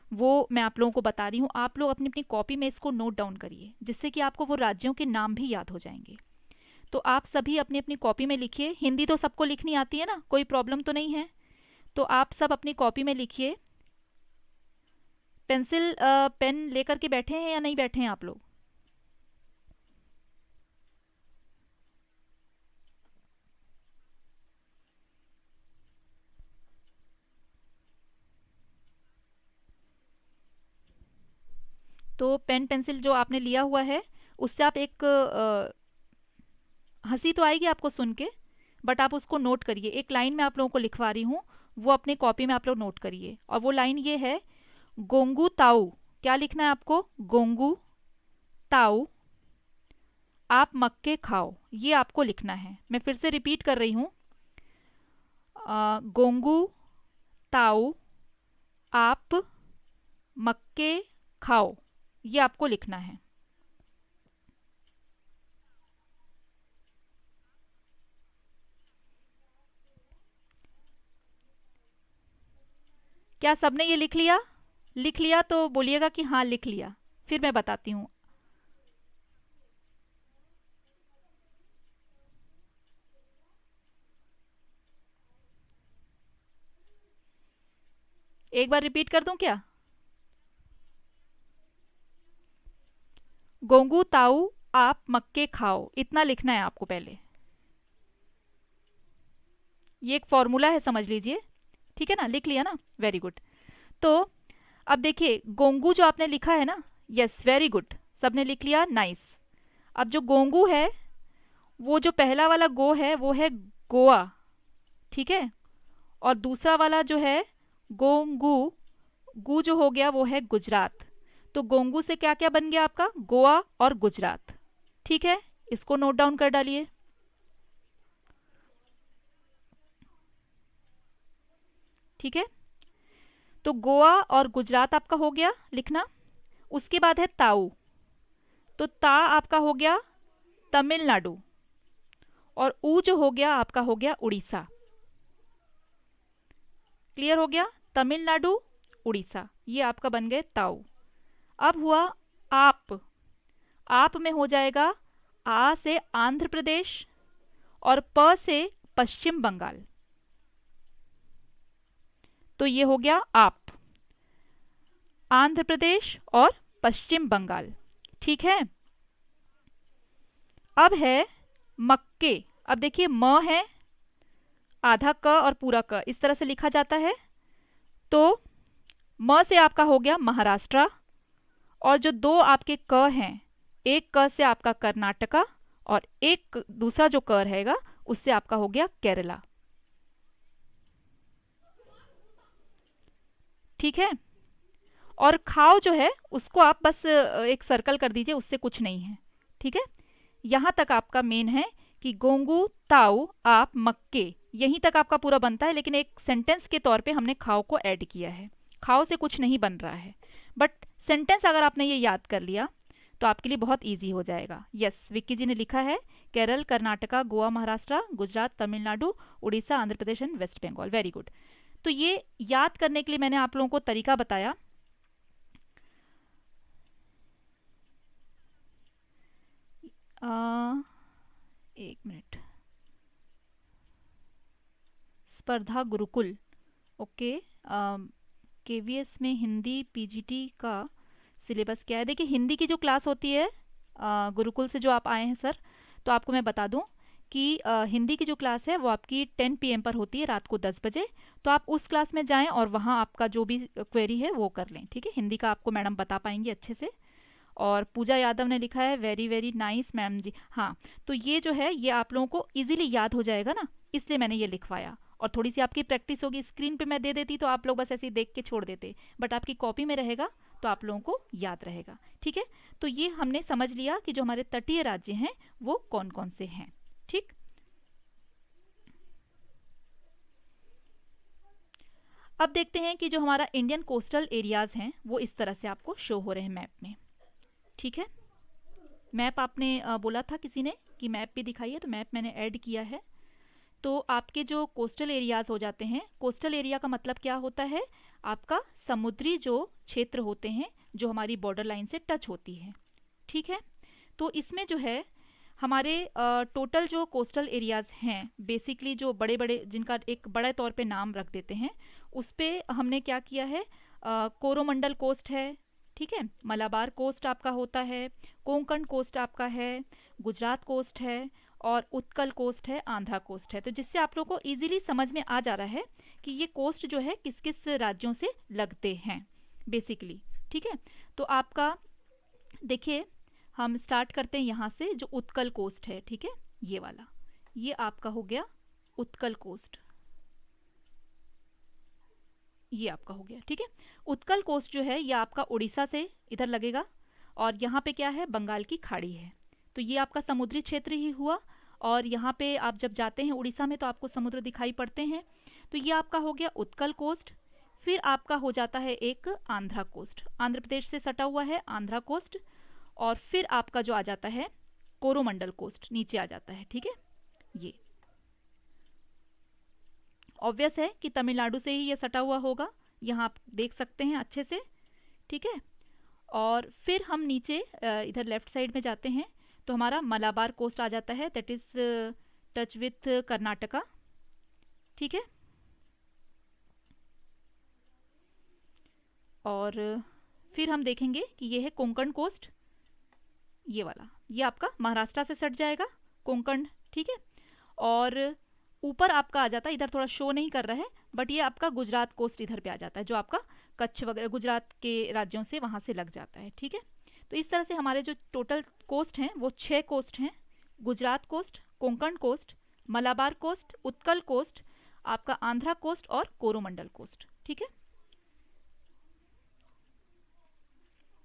A: वो मैं आप लोगों को बता रही हूँ। आप लोग अपनी अपनी कॉपी में इसको नोट डाउन करिए, जिससे कि आपको वो राज्यों के नाम भी याद हो जाएंगे। तो आप सभी अपनी अपनी कॉपी में लिखिए, हिंदी तो सबको लिखनी आती है ना, कोई प्रॉब्लम तो नहीं है। तो आप सब अपनी कॉपी में लिखिए। पेंसिल पेन लेकर के बैठे हैं या नहीं बैठे हैं आप लोग? तो पेन पेंसिल जो आपने लिया हुआ है उससे आप एक हंसी तो आएगी आपको सुन के, बट आप उसको नोट करिए। एक लाइन में आप लोगों को लिखवा रही हूँ, वो अपने कॉपी में आप लोग नोट करिए। और वो लाइन ये है, गोंगू ताऊ। क्या लिखना है आपको? गोंगू ताऊ आप मक्के खाओ, ये आपको लिखना है। मैं फिर से रिपीट कर रही हूँ, गोंगू ताऊ आप मक्के खाओ, ये आपको लिखना है। क्या सबने ये लिख लिया? लिख लिया तो बोलिएगा कि हाँ लिख लिया, फिर मैं बताती हूँ। एक बार रिपीट कर दूं क्या? गोंगू ताऊ आप मक्के खाओ, इतना लिखना है आपको पहले। ये एक फॉर्मूला है, समझ लीजिए, ठीक है ना। लिख लिया ना, वेरी गुड। तो अब देखिए गोंगू जो आपने लिखा है ना, यस वेरी गुड, सबने लिख लिया, नाइस। अब जो गोंगू है, वो जो पहला वाला गो है वो है गोवा, ठीक है। और दूसरा वाला जो है गोंगू, गु जो हो गया वो है गुजरात। तो गोंगू से क्या क्या बन गया आपका? गोवा और गुजरात, ठीक है। इसको नोट डाउन कर डालिए। ठीक है, तो गोवा और गुजरात आपका हो गया लिखना। उसके बाद है ताऊ, तो ता आपका हो गया तमिलनाडु, और ऊ जो हो गया आपका हो गया उड़ीसा। क्लियर हो गया? तमिलनाडु उड़ीसा, ये आपका बन गए ताऊ। अब हुआ आप, आप में हो जाएगा आ से आंध्र प्रदेश और प से पश्चिम बंगाल, तो ये हो गया आप। आंध्र प्रदेश और पश्चिम बंगाल। ठीक है, अब है मक्के। अब देखिए म है, आधा क और पूरा क इस तरह से लिखा जाता है। तो म से आपका हो गया महाराष्ट्र, और जो दो आपके क हैं, एक क से आपका कर्नाटका और एक दूसरा जो क रहेगा उससे आपका हो गया केरला। ठीक है, और खाओ जो है उसको आप बस एक सर्कल कर दीजिए, उससे कुछ नहीं है। ठीक है, यहाँ तक आपका मेन है कि गोंगू ताऊ आप मक्के, यहीं तक आपका पूरा बनता है, लेकिन एक सेंटेंस के तौर पे हमने खाओ को ऐड किया है। खाओ से कुछ नहीं बन रहा है, बट सेंटेंस अगर आपने ये याद कर लिया तो आपके लिए बहुत इजी हो जाएगा। यस, विक्की जी ने लिखा है Kerala, Karnataka, Goa, Maharashtra, Gujarat, Tamil Nadu, Orissa, Andhra Pradesh and west Bengal. Very good. तो ये याद करने के लिए मैंने आप लोगों को तरीका बताया। एक मिनट, स्पर्धा गुरुकुल, ओके। केवीएस में हिंदी पीजीटी का सिलेबस क्या है? देखिए, हिंदी की जो क्लास होती है गुरुकुल से जो आप आए हैं सर, तो आपको मैं बता दूं कि हिंदी की जो क्लास है वो आपकी 10 PM पर होती है, रात को 10 बजे। तो आप उस क्लास में जाएं और वहाँ आपका जो भी क्वेरी है वो कर लें। ठीक है, हिंदी का आपको मैडम बता पाएंगी अच्छे से। और पूजा यादव ने लिखा है वेरी वेरी नाइस मैम जी। हाँ, तो ये जो है ये आप लोगों को इजीली याद हो जाएगा ना, इसलिए मैंने ये लिखवाया। और थोड़ी सी आपकी प्रैक्टिस होगी, स्क्रीन पे मैं दे देती तो आप लोग बस ऐसे ही देख के छोड़ देते, बट आपकी कॉपी में रहेगा तो आप लोगों को याद रहेगा। ठीक है, तो ये हमने समझ लिया कि जो हमारे तटीय राज्य हैं वो कौन कौन से हैं। ठीक, अब देखते हैं कि जो हमारा इंडियन कोस्टल एरियाज हैं वो इस तरह से आपको शो हो रहे हैं मैप में। ठीक है, मैप आपने बोला था किसी ने कि मैप भी दिखाइए, तो मैप मैंने ऐड किया है। तो आपके जो कोस्टल एरियाज हो जाते हैं, कोस्टल एरिया का मतलब क्या होता है? आपका समुद्री जो क्षेत्र होते हैं जो हमारी बॉर्डर लाइन से टच होती है। ठीक है, तो इसमें जो है हमारे टोटल जो कोस्टल एरियाज हैं, बेसिकली जो बड़े बड़े जिनका एक बड़े तौर पे नाम रख देते हैं, उस पे हमने क्या किया है, कोरोमंडल कोस्ट है। ठीक है, मलाबार कोस्ट आपका होता है, कोंकण कोस्ट आपका है, गुजरात कोस्ट है, और उत्कल कोस्ट है, आंध्रा कोस्ट है। तो जिससे आप लोग को इजीली समझ में आ जा रहा है कि ये कोस्ट जो है किस किस राज्यों से लगते हैं बेसिकली। ठीक है, तो आपका देखिए, हम स्टार्ट करते हैं यहाँ से, जो उत्कल कोस्ट है। ठीक है, ये वाला, ये आपका हो गया उत्कल कोस्ट, ये आपका हो गया। ठीक है, उत्कल कोस्ट जो है ये आपका उड़ीसा से इधर लगेगा, और यहाँ पे क्या है, बंगाल की खाड़ी है। तो ये आपका समुद्री क्षेत्र ही हुआ, और यहाँ पे आप जब जाते हैं उड़ीसा में तो आपको समुद्र दिखाई पड़ते हैं। तो ये आपका हो गया उत्कल कोस्ट। फिर आपका हो जाता है एक आंध्रा कोस्ट, आंध्र प्रदेश से सटा हुआ है आंध्रा कोस्ट। और फिर आपका जो आ जाता है कोरोमंडल कोस्ट, नीचे आ जाता है। ठीक है, ये ऑब्वियस है कि तमिलनाडु से ही ये सटा हुआ होगा, यहाँ आप देख सकते हैं अच्छे से। ठीक है, और फिर हम नीचे इधर लेफ्ट साइड में जाते हैं तो हमारा मलाबार कोस्ट आ जाता है, that is touch with Karnataka. ठीक है, और फिर हम देखेंगे कि ये है कोंकण कोस्ट, ये वाला, ये आपका महाराष्ट्र से सट जाएगा कोंकण। ठीक है, और ऊपर आपका आ जाता है, इधर थोड़ा शो नहीं कर रहा है, बट ये आपका गुजरात कोस्ट इधर पे आ जाता है, जो आपका कच्छ वगैरह गुजरात के राज्यों से वहाँ से लग जाता है। ठीक है, तो इस तरह से हमारे जो टोटल कोस्ट हैं वो 6 कोस्ट हैं, Gujarat coast, Konkan coast, Malabar coast, Utkal coast, आपका आंध्रा कोस्ट और कोरोमंडल कोस्ट। ठीक है,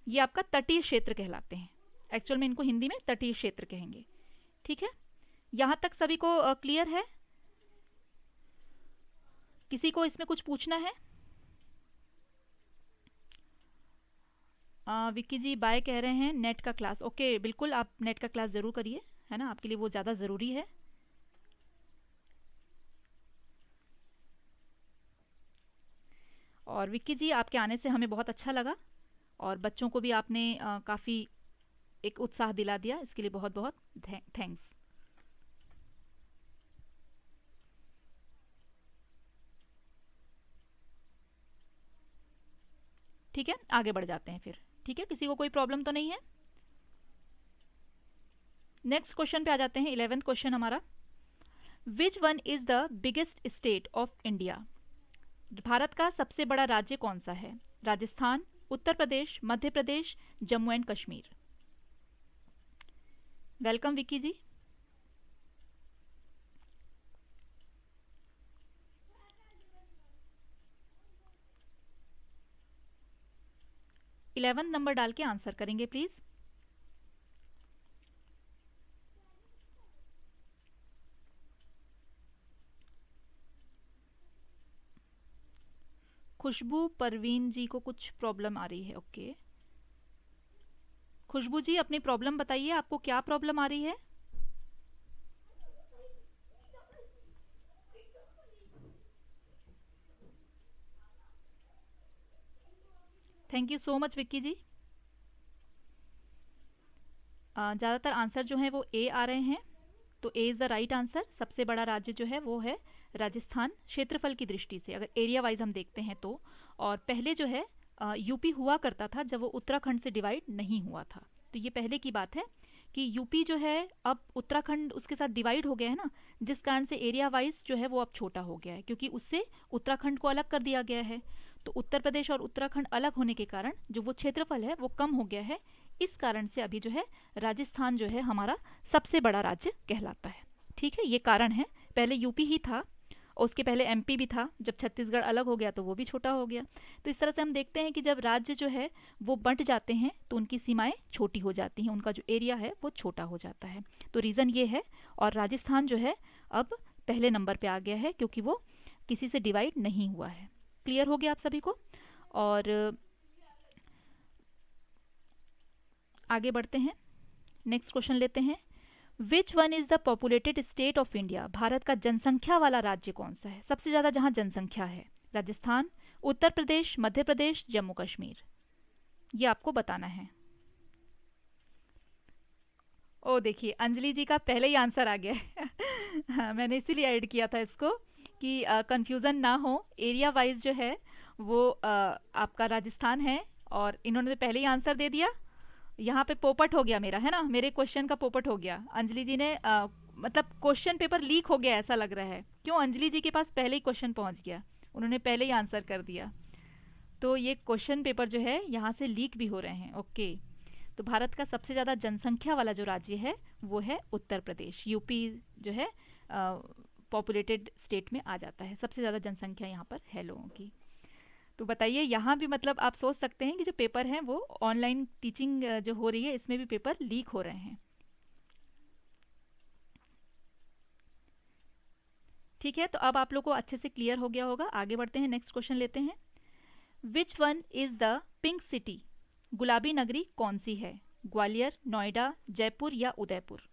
A: ये आपका तटीय क्षेत्र कहलाते हैं, एक्चुअल में इनको हिंदी में तटीय क्षेत्र कहेंगे। ठीक है, यहाँ तक सभी को क्लियर है? किसी को इसमें कुछ पूछना है? विक्की जी बाय कह रहे हैं नेट का क्लास। ओके, बिल्कुल आप नेट का क्लास ज़रूर करिए, है ना, आपके लिए वो ज़्यादा ज़रूरी है। और विक्की जी आपके आने से हमें बहुत अच्छा लगा, और बच्चों को भी आपने काफ़ी एक उत्साह दिला दिया, इसके लिए बहुत बहुत थैंक्स। ठीक ठीक है, आगे बढ़ जाते हैं फिर। ठीक है, किसी को कोई प्रॉब्लम तो नहीं है? नेक्स्ट क्वेश्चन पे आ जाते हैं, 11th क्वेश्चन हमारा। Which one is the biggest state of India? Bharat का सबसे बड़ा राज्य कौन सा है? Rajasthan, Uttar Pradesh, Madhya Pradesh, Jammu and Kashmir. Welcome Vicky ji. Eleven number डाल के आंसर करेंगे प्लीज। खुशबू परवीन जी को कुछ प्रॉब्लम आ रही है। ओके, खुशबू जी अपनी प्रॉब्लम बताइए, आपको क्या प्रॉब्लम आ रही है? Thank you so much Vicky ji. ज़्यादातर आंसर जो है वो ए आ रहे हैं, तो A is the right answer. सबसे बड़ा राज्य जो है वो है राजस्थान, क्षेत्रफल की दृष्टि से अगर एरिया वाइज हम देखते हैं तो। और पहले जो है यूपी हुआ करता था जब वो उत्तराखंड से डिवाइड नहीं हुआ था। तो ये पहले की बात है कि यूपी जो है अब उत्तराखंड उसके साथ डिवाइड हो गया है ना, जिस कारण से एरिया वाइज जो है वो अब छोटा हो गया है, क्योंकि उससे उत्तराखंड को अलग कर दिया गया है। तो उत्तर प्रदेश और उत्तराखंड अलग होने के कारण जो वो क्षेत्रफल है वो कम हो गया है। इस कारण से अभी जो है राजस्थान जो है हमारा सबसे बड़ा राज्य कहलाता है। ठीक है, ये कारण है। पहले यूपी ही था और उसके पहले एमपी भी था, जब छत्तीसगढ़ अलग हो गया तो वो भी छोटा हो गया। तो इस तरह से हम देखते हैं कि जब राज्य जो है वो बंट जाते हैं तो उनकी सीमाएं छोटी हो जाती हैं, उनका जो एरिया है वो छोटा हो जाता है। तो रीज़न ये है। और राजस्थान जो है अब पहले नंबर पे आ गया है क्योंकि वो किसी से डिवाइड नहीं हुआ है। क्लियर हो गया आप सभी को? और आगे बढ़ते हैं, नेक्स्ट क्वेश्चन लेते हैं। विच one is the populated state of India? Bharat का जनसंख्या वाला राज्य कौन सा है, सबसे ज्यादा जहां जनसंख्या है? राजस्थान, उत्तर प्रदेश, मध्य प्रदेश, जम्मू कश्मीर। ये आपको बताना है। ओ देखिए, अंजलि जी का पहले ही आंसर आ गया है। हाँ, मैंने इसीलिए ऐड किया था इसको कि कंफ्यूजन ना हो। एरिया वाइज जो है वो आपका राजस्थान है, और इन्होंने तो पहले ही आंसर दे दिया। यहाँ पे पोपट हो गया मेरा, है ना, मेरे क्वेश्चन का पोपट हो गया। अंजलि जी ने मतलब क्वेश्चन पेपर लीक हो गया ऐसा लग रहा है। क्यों? अंजलि जी के पास पहले ही क्वेश्चन पहुँच गया, उन्होंने पहले ही आंसर कर दिया। तो ये क्वेश्चन पेपर जो है यहाँ से लीक भी हो रहे हैं। ओके, तो भारत का सबसे ज़्यादा जनसंख्या वाला जो राज्य है वो है उत्तर प्रदेश। यूपी जो है पॉपुलेटेड स्टेट में आ जाता है, सबसे ज़्यादा जनसंख्या यहाँ पर है लोगों की। तो बताइए, यहाँ भी मतलब आप सोच सकते हैं कि जो पेपर हैं वो ऑनलाइन टीचिंग जो हो रही है इसमें भी पेपर लीक हो रहे हैं। ठीक है, तो अब आप लोग को अच्छे से क्लियर हो गया होगा। आगे बढ़ते हैं, नेक्स्ट क्वेश्चन लेते हैं। विच one is the pink city? गुलाबी नगरी कौन सी है? ग्वालियर, नोएडा, जयपुर या उदयपुर?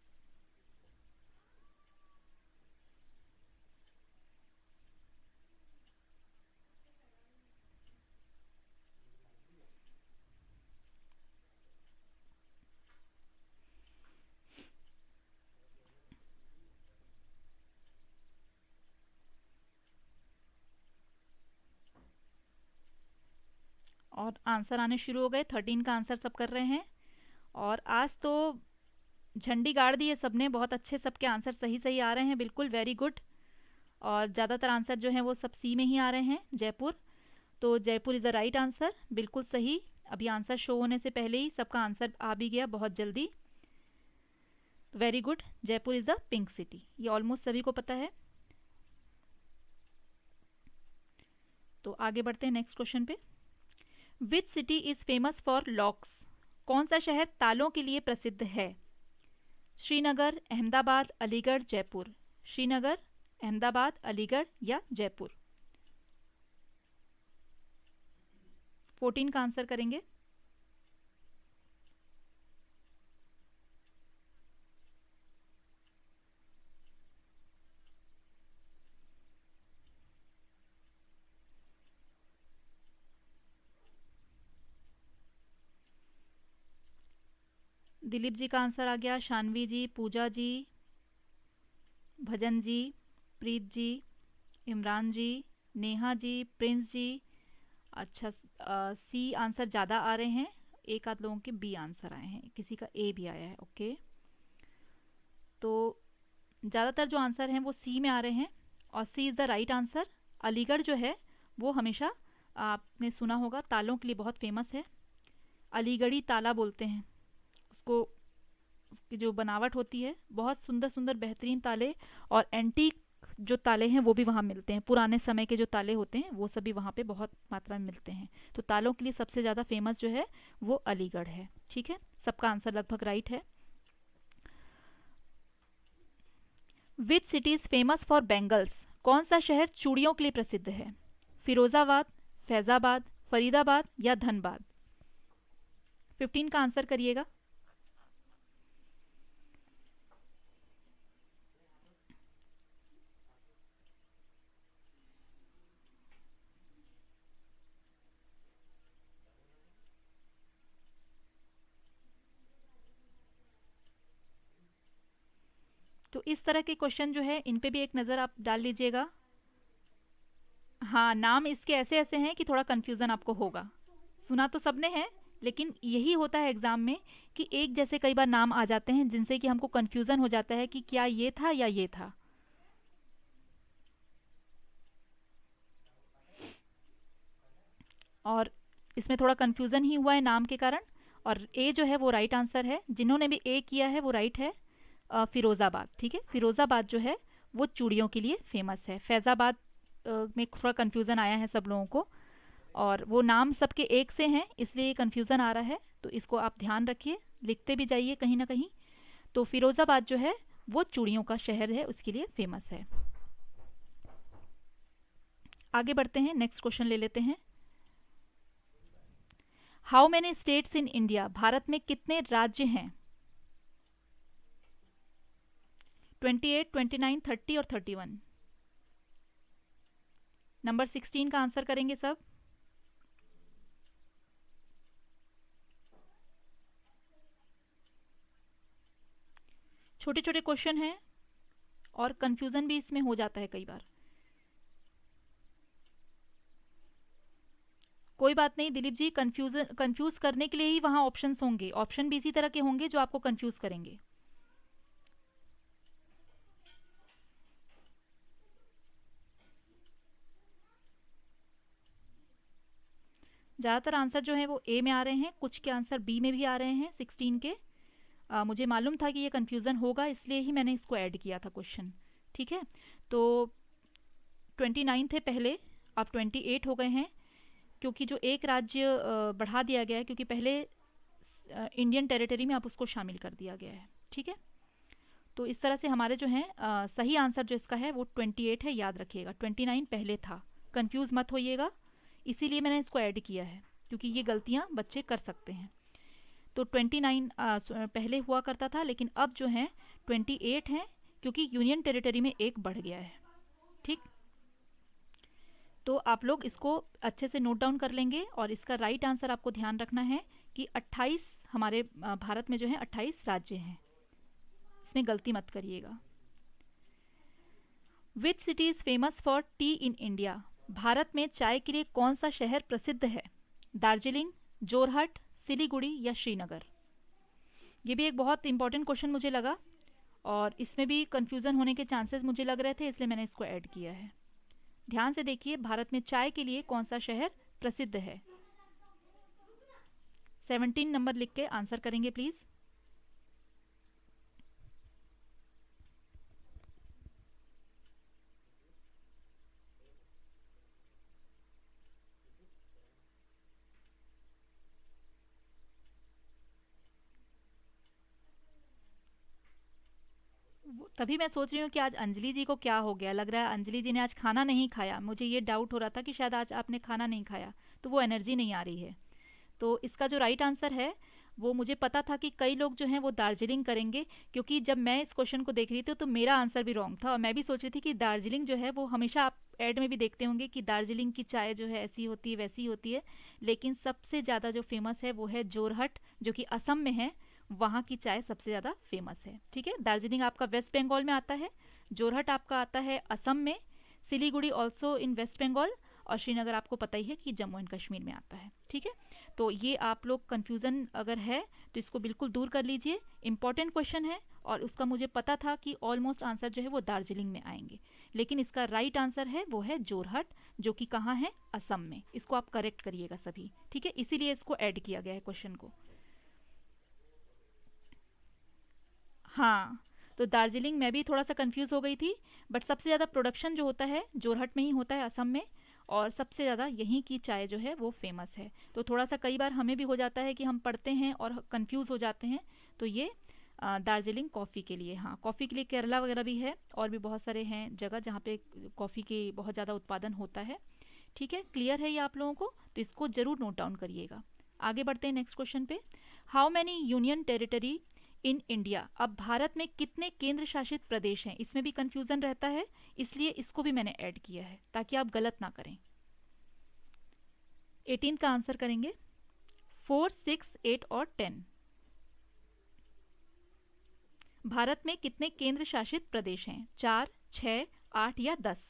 A: और आंसर आने शुरू हो गए। 13 का आंसर सब कर रहे हैं, और आज तो झंडी गाड़ दी है सबने, बहुत अच्छे, सबके आंसर सही सही आ रहे हैं, बिल्कुल वेरी गुड। और ज़्यादातर आंसर जो हैं वो सब सी में ही आ रहे हैं, जयपुर। तो Jaipur is the right answer, बिल्कुल सही। अभी आंसर शो होने से पहले ही सबका आंसर आ भी गया बहुत जल्दी। Very good, Jaipur is the pink city, ये ऑलमोस्ट सभी को पता है। तो आगे बढ़ते हैं नेक्स्ट क्वेश्चन पे। Which city is famous for locks? कौन सा शहर तालों के लिए प्रसिद्ध है? श्रीनगर, अहमदाबाद, अलीगढ़, जयपुर। श्रीनगर, अहमदाबाद, अलीगढ़ या जयपुर? 14 का आंसर करेंगे। दिलीप जी का आंसर आ गया, शानवी जी, पूजा जी, भजन जी, प्रीत जी, इमरान जी, नेहा जी, प्रिंस जी। अच्छा, सी आंसर ज़्यादा आ रहे हैं, एक आध लोगों के बी आंसर आए हैं, किसी का ए भी आया है। ओके, तो ज़्यादातर जो आंसर हैं वो सी में आ रहे हैं और C is the right answer. Aligarh जो है वो हमेशा, आपने सुना होगा, तालों के लिए बहुत फेमस है। अलीगढ़ी ताला बोलते हैं उसको। उसकी जो बनावट होती है, बहुत सुंदर सुंदर बेहतरीन ताले और एंटीक जो ताले हैं वो भी वहाँ मिलते हैं। पुराने समय के जो ताले होते हैं वो सभी वहाँ पे बहुत मात्रा में मिलते हैं। तो तालों के लिए सबसे ज़्यादा फेमस जो है वो अलीगढ़ है। ठीक है, सबका आंसर लगभग राइट है। Which city is famous for bangles? कौन सा शहर चूड़ियों के लिए प्रसिद्ध है? फिरोज़ाबाद, फैज़ाबाद, फरीदाबाद या धनबाद? 15 का आंसर करिएगा। तो इस तरह के क्वेश्चन जो है इन पे भी एक नज़र आप डाल लीजिएगा। हाँ, नाम इसके ऐसे ऐसे हैं कि थोड़ा कन्फ्यूज़न आपको होगा। सुना तो सबने है, लेकिन यही होता है एग्ज़ाम में कि एक जैसे कई बार नाम आ जाते हैं जिनसे कि हमको कन्फ्यूज़न हो जाता है कि क्या ये था या ये था। और इसमें थोड़ा कन्फ्यूज़न ही हुआ है नाम के कारण। और ए जो है वो राइट आंसर है। जिन्होंने भी ए किया है वो राइट है। फिरोज़ाबाद, ठीक है, फिरोज़ाबाद जो है वो चूड़ियों के लिए फेमस है। फैज़ाबाद में थोड़ा कन्फ्यूज़न आया है सब लोगों को, और वो नाम सबके एक से हैं इसलिए कन्फ्यूज़न आ रहा है। तो इसको आप ध्यान रखिए, लिखते भी जाइए कहीं ना कहीं। तो फिरोज़ाबाद जो है वो चूड़ियों का शहर है, उसके लिए फेमस है। आगे बढ़ते हैं, नेक्स्ट क्वेश्चन ले लेते हैं। How many states in India? Bharat में कितने राज्य हैं? 28, 29, 30 और 31। नंबर 16 का आंसर करेंगे सब। छोटे छोटे क्वेश्चन हैं और कंफ्यूजन भी इसमें हो जाता है कई बार। कोई बात नहीं दिलीप जी, कंफ्यूज करने के लिए ही वहां ऑप्शंस होंगे। ऑप्शन भी इसी तरह के होंगे जो आपको कंफ्यूज करेंगे। ज़्यादातर आंसर जो है वो ए में आ रहे हैं, कुछ के आंसर बी में भी आ रहे हैं 16 के। मुझे मालूम था कि ये कन्फ्यूज़न होगा, इसलिए ही मैंने इसको ऐड किया था क्वेश्चन। ठीक है, तो 29 थे पहले, अब 28 हो गए हैं, क्योंकि जो एक राज्य बढ़ा दिया गया है, क्योंकि पहले इंडियन टेरिटरी में अब उसको शामिल कर दिया गया है। ठीक है, तो इस तरह से हमारे जो हैं सही आंसर जो इसका है वो 28 है, याद रखिएगा। 29 पहले था, कंफ्यूज मत होइएगा, इसीलिए मैंने इसको ऐड किया है, क्योंकि ये गलतियां बच्चे कर सकते हैं। तो 29 पहले हुआ करता था, लेकिन अब जो है 28 है, क्योंकि यूनियन टेरिटरी में एक बढ़ गया है। ठीक, तो आप लोग इसको अच्छे से नोट डाउन कर लेंगे, और इसका राइट आंसर आपको ध्यान रखना है कि 28 हमारे भारत में जो है 28 राज्य हैं, इसमें गलती मत करिएगा। Which city is famous for T in India? Bharat में चाय के लिए कौन सा शहर प्रसिद्ध है? दार्जिलिंग, जोरहट, सिलीगुड़ी या श्रीनगर? ये भी एक बहुत इंपॉर्टेंट क्वेश्चन मुझे लगा, और इसमें भी कंफ्यूजन होने के चांसेस मुझे लग रहे थे, इसलिए मैंने इसको ऐड किया है। ध्यान से देखिए, भारत में चाय के लिए कौन सा शहर प्रसिद्ध है? 17 नंबर लिख के आंसर करेंगे प्लीज़। तभी मैं सोच रही हूँ कि आज अंजलि जी को क्या हो गया। लग रहा है अंजलि जी ने आज खाना नहीं खाया। मुझे ये डाउट हो रहा था कि शायद आज आपने खाना नहीं खाया, तो वो एनर्जी नहीं आ रही है। तो इसका जो राइट आंसर है, वो मुझे पता था कि कई लोग जो हैं वो दार्जिलिंग करेंगे, क्योंकि जब मैं इस क्वेश्चन को देख रही थी तो मेरा आंसर भी रॉन्ग था, और मैं भी सोच रही थी कि दार्जिलिंग जो है वो, हमेशा आप ऐड में भी देखते होंगे कि दार्जिलिंग की चाय जो है ऐसी होती है वैसी होती है, लेकिन सबसे ज़्यादा जो फेमस है वो है जोरहट, जो कि असम में है। वहाँ की चाय सबसे ज़्यादा फेमस है। ठीक है, दार्जिलिंग आपका वेस्ट बंगाल में आता है, जोरहट आपका आता है असम में, सिलीगुड़ी ऑल्सो इन वेस्ट बंगाल, और श्रीनगर आपको पता ही है कि जम्मू एंड कश्मीर में आता है। ठीक है, तो ये आप लोग कन्फ्यूज़न अगर है तो इसको बिल्कुल दूर कर लीजिए। इंपॉर्टेंट क्वेश्चन है और उसका मुझे पता था कि ऑलमोस्ट आंसर जो है वो दार्जिलिंग में आएंगे, लेकिन इसका राइट आंसर है वो है जोरहट, जो कि कहाँ है, असम में। इसको आप करेक्ट करिएगा सभी, ठीक है, इसीलिए इसको ऐड किया गया है क्वेश्चन को। हाँ, तो दार्जिलिंग में भी थोड़ा सा कंफ्यूज हो गई थी, बट सबसे ज़्यादा प्रोडक्शन जो होता है जोरहट में ही होता है, असम में। और सबसे ज़्यादा यहीं की चाय जो है वो फेमस है। तो थोड़ा सा कई बार हमें भी हो जाता है कि हम पढ़ते हैं और कंफ्यूज हो जाते हैं। तो ये दार्जिलिंग कॉफ़ी के लिए, हाँ कॉफ़ी के लिए केरला वगैरह भी है, और भी बहुत सारे हैं जगह जहाँ पे कॉफ़ी के बहुत ज़्यादा उत्पादन होता है। ठीक है, क्लियर है ये आप लोगों को, तो इसको ज़रूर नोट डाउन करिएगा। आगे बढ़ते हैं नेक्स्ट क्वेश्चन पे। How many union territory in India? अब भारत में कितने केंद्र शासित प्रदेश हैं, इसमें भी कंफ्यूजन रहता है, इसलिए इसको भी मैंने ऐड किया है ताकि आप गलत ना करें। 18 का आंसर करेंगे, 4, 6, 8 और 10। भारत में कितने केंद्र शासित प्रदेश हैं? 4, 6, 8 या 10?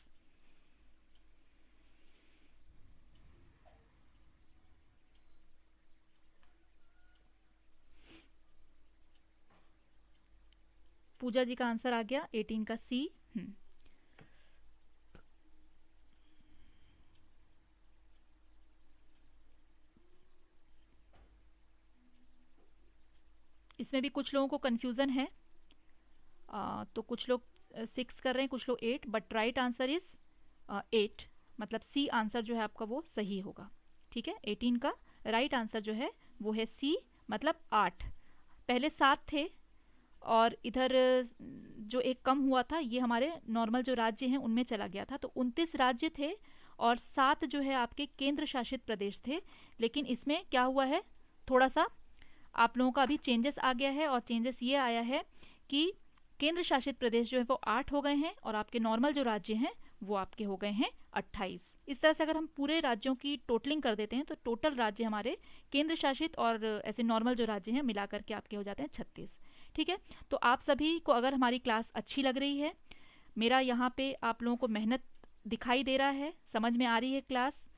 A: पूजा जी का आंसर आ गया 18 का सी। इसमें भी कुछ लोगों को कंफ्यूजन है, तो कुछ लोग 6 कर रहे हैं, कुछ लोग 8, बट राइट आंसर इज 8, मतलब सी आंसर जो है आपका वो सही होगा। ठीक है, 18 का राइट आंसर जो है वो है सी, मतलब 8। पहले 7 थे, और इधर जो एक कम हुआ था ये हमारे नॉर्मल जो राज्य हैं उनमें चला गया था, तो 29 राज्य थे और 7 जो है आपके केंद्र शासित प्रदेश थे। लेकिन इसमें क्या हुआ है, थोड़ा सा आप लोगों का अभी चेंजेस आ गया है, और चेंजेस ये आया है कि केंद्र शासित प्रदेश जो है वो 8 हो गए हैं, और आपके नॉर्मल जो राज्य हैं वो आपके हो गए हैं 28। इस तरह से अगर हम पूरे राज्यों की टोटलिंग कर देते हैं तो टोटल राज्य हमारे केंद्र शासित और ऐसे नॉर्मल जो राज्य हैं मिला करके आपके हो जाते हैं 36। ठीक है, तो आप सभी को अगर हमारी क्लास अच्छी लग रही है, मेरा यहाँ पे आप लोगों को मेहनत दिखाई दे रहा है, समझ में आ रही है क्लास,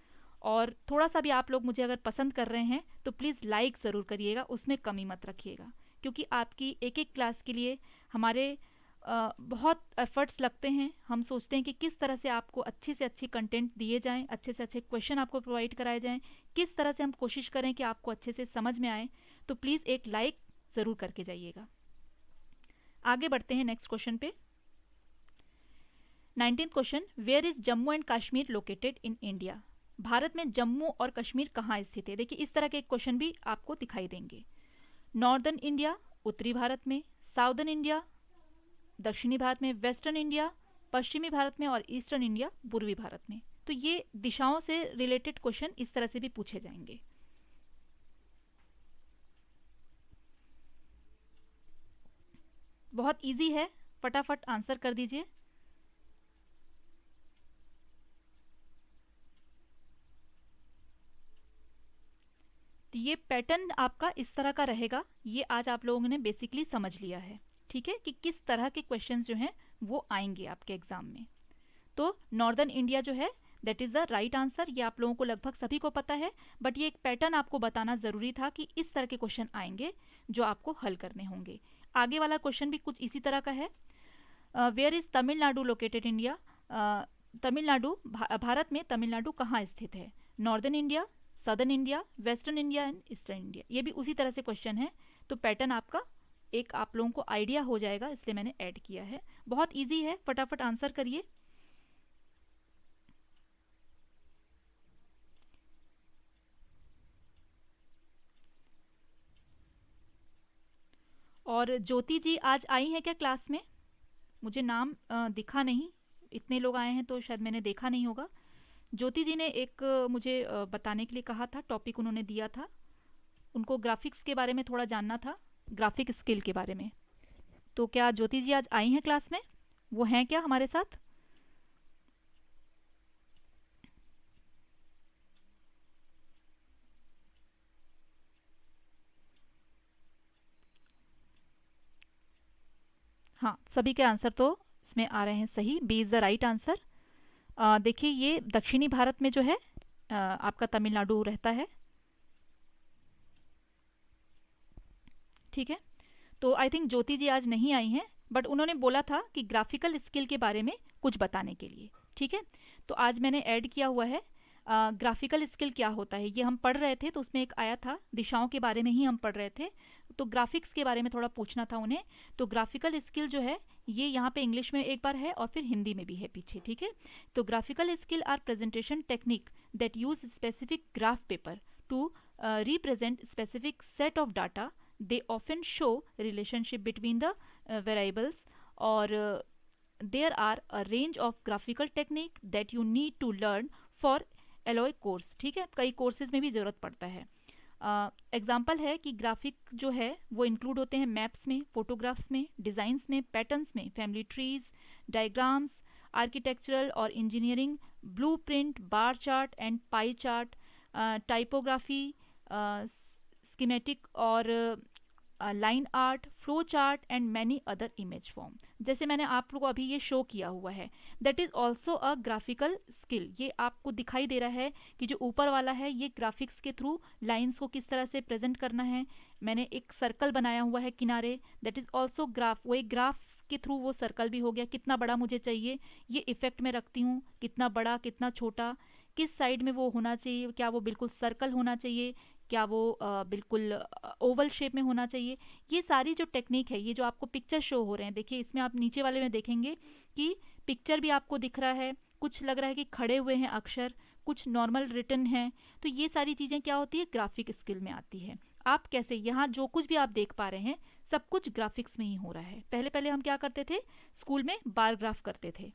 A: और थोड़ा सा भी आप लोग मुझे अगर पसंद कर रहे हैं तो प्लीज़ लाइक ज़रूर करिएगा, उसमें कमी मत रखिएगा, क्योंकि आपकी एक एक क्लास के लिए हमारे बहुत एफर्ट्स लगते हैं। हम सोचते हैं कि किस तरह से आपको अच्छी से अच्छी कंटेंट दिए जाएं, अच्छे से अच्छे क्वेश्चन आपको प्रोवाइड कराए जाएं, किस तरह से हम कोशिश करें कि आपको अच्छे से समझ में आए। तो प्लीज़ एक लाइक ज़रूर करके जाइएगा। आगे बढ़ते हैं नेक्स्ट क्वेश्चन पे। 19th question, where is Jammu and Kashmir located in India? Bharat में जम्मू और कश्मीर कहाँ स्थित है? देखिए इस तरह के क्वेश्चन भी आपको दिखाई देंगे। नॉर्दर्न इंडिया उत्तरी भारत में, साउदर्न इंडिया दक्षिणी भारत में, वेस्टर्न इंडिया पश्चिमी भारत में, और ईस्टर्न इंडिया पूर्वी भारत में। तो ये दिशाओं से रिलेटेड क्वेश्चन इस तरह से भी पूछे जाएंगे। बहुत इजी है, फटाफट आंसर कर दीजिए। तो ये पैटर्न आपका इस तरह का रहेगा, ये आज आप लोगों ने बेसिकली समझ लिया है। ठीक है, कि किस तरह के क्वेश्चंस जो हैं वो आएंगे आपके एग्जाम में। तो नॉर्दर्न इंडिया जो है that is the right answer, ये आप लोगों को लगभग सभी को पता है, बट ये एक पैटर्न आपको बताना ज़रूरी था कि इस तरह के क्वेश्चन आएंगे जो आपको हल करने होंगे। आगे वाला क्वेश्चन भी कुछ इसी तरह का है। Where is Tamil Nadu located India? Tamil Nadu Bharat में तमिलनाडु कहाँ स्थित है? Northern India, southern India, western India and eastern India. ये भी उसी तरह से क्वेश्चन है, तो पैटर्न आपका एक आप लोगों को आइडिया हो जाएगा, इसलिए मैंने ऐड किया है। बहुत इजी है, फटाफट आंसर करिए। और ज्योति जी आज आई हैं क्या क्लास में? मुझे नाम दिखा नहीं, इतने लोग आए हैं तो शायद मैंने देखा नहीं होगा। ज्योति जी ने एक मुझे बताने के लिए कहा था, टॉपिक उन्होंने दिया था, उनको ग्राफिक्स के बारे में थोड़ा जानना था, ग्राफिक स्किल के बारे में। तो क्या ज्योति जी आज आई हैं क्लास में? वो हैं क्या हमारे साथ? हाँ, सभी के आंसर तो इसमें आ रहे हैं सही, B is the right answer. देखिए ये दक्षिणी भारत में जो है आपका तमिलनाडु रहता है। ठीक है, तो आई थिंक ज्योति जी आज नहीं आई हैं, बट उन्होंने बोला था कि ग्राफिकल स्किल के बारे में कुछ बताने के लिए। ठीक है, तो आज मैंने ऐड किया हुआ है ग्राफिकल स्किल क्या होता है। ये हम पढ़ रहे थे तो उसमें एक आया था, दिशाओं के बारे में ही हम पढ़ रहे थे, तो ग्राफिक्स के बारे में थोड़ा पूछना था उन्हें। तो ग्राफिकल स्किल जो है ये यहाँ पे इंग्लिश में एक बार है और फिर हिंदी में भी है पीछे। ठीक है, तो graphical skill are presentation technique that use specific graph paper to represent specific set of data. They often show relationship between the variables, or there are a range of graphical technique that you need to learn for alloy course. ठीक है, कई courses में भी ज़रूरत पड़ता है। Example है कि ग्राफिक जो है वो इंक्लूड होते हैं मैप्स में, फोटोग्राफ्स में, डिज़ाइंस में, पैटर्न्स में, फैमिली ट्रीज, डायग्राम्स, आर्किटेक्चरल और engineering, blueprint, bar chart and pie chart, typography, schematic और line art, flow chart and many other image form. जैसे मैंने आप लोगों को अभी ये शो किया हुआ है, that is also a graphical skill. ये आपको दिखाई दे रहा है कि जो ऊपर वाला है ये ग्राफिक्स के थ्रू लाइंस को किस तरह से प्रेजेंट करना है। मैंने एक सर्कल बनाया हुआ है किनारे, दैट इज़ ऑल्सो ग्राफ। वो एक ग्राफ के थ्रू वो सर्कल भी हो गया। कितना बड़ा मुझे चाहिए ये इफेक्ट में रखती हूँ, कितना बड़ा कितना छोटा, किस साइड में वो होना चाहिए, क्या वो बिल्कुल सर्कल होना चाहिए, क्या वो बिल्कुल ओवल शेप में होना चाहिए। ये सारी जो टेक्निक है, ये जो आपको पिक्चर शो हो रहे हैं, देखिए इसमें आप नीचे वाले में देखेंगे कि पिक्चर भी आपको दिख रहा है, कुछ लग रहा है कि खड़े हुए हैं अक्षर, कुछ नॉर्मल रिटन है। तो ये सारी चीज़ें क्या होती है, ग्राफिक स्किल में आती है। आप कैसे यहाँ जो कुछ भी आप देख पा रहे हैं सब कुछ ग्राफिक्स में ही हो रहा है। पहले पहले हम क्या करते थे, स्कूल में बार ग्राफ करते थे।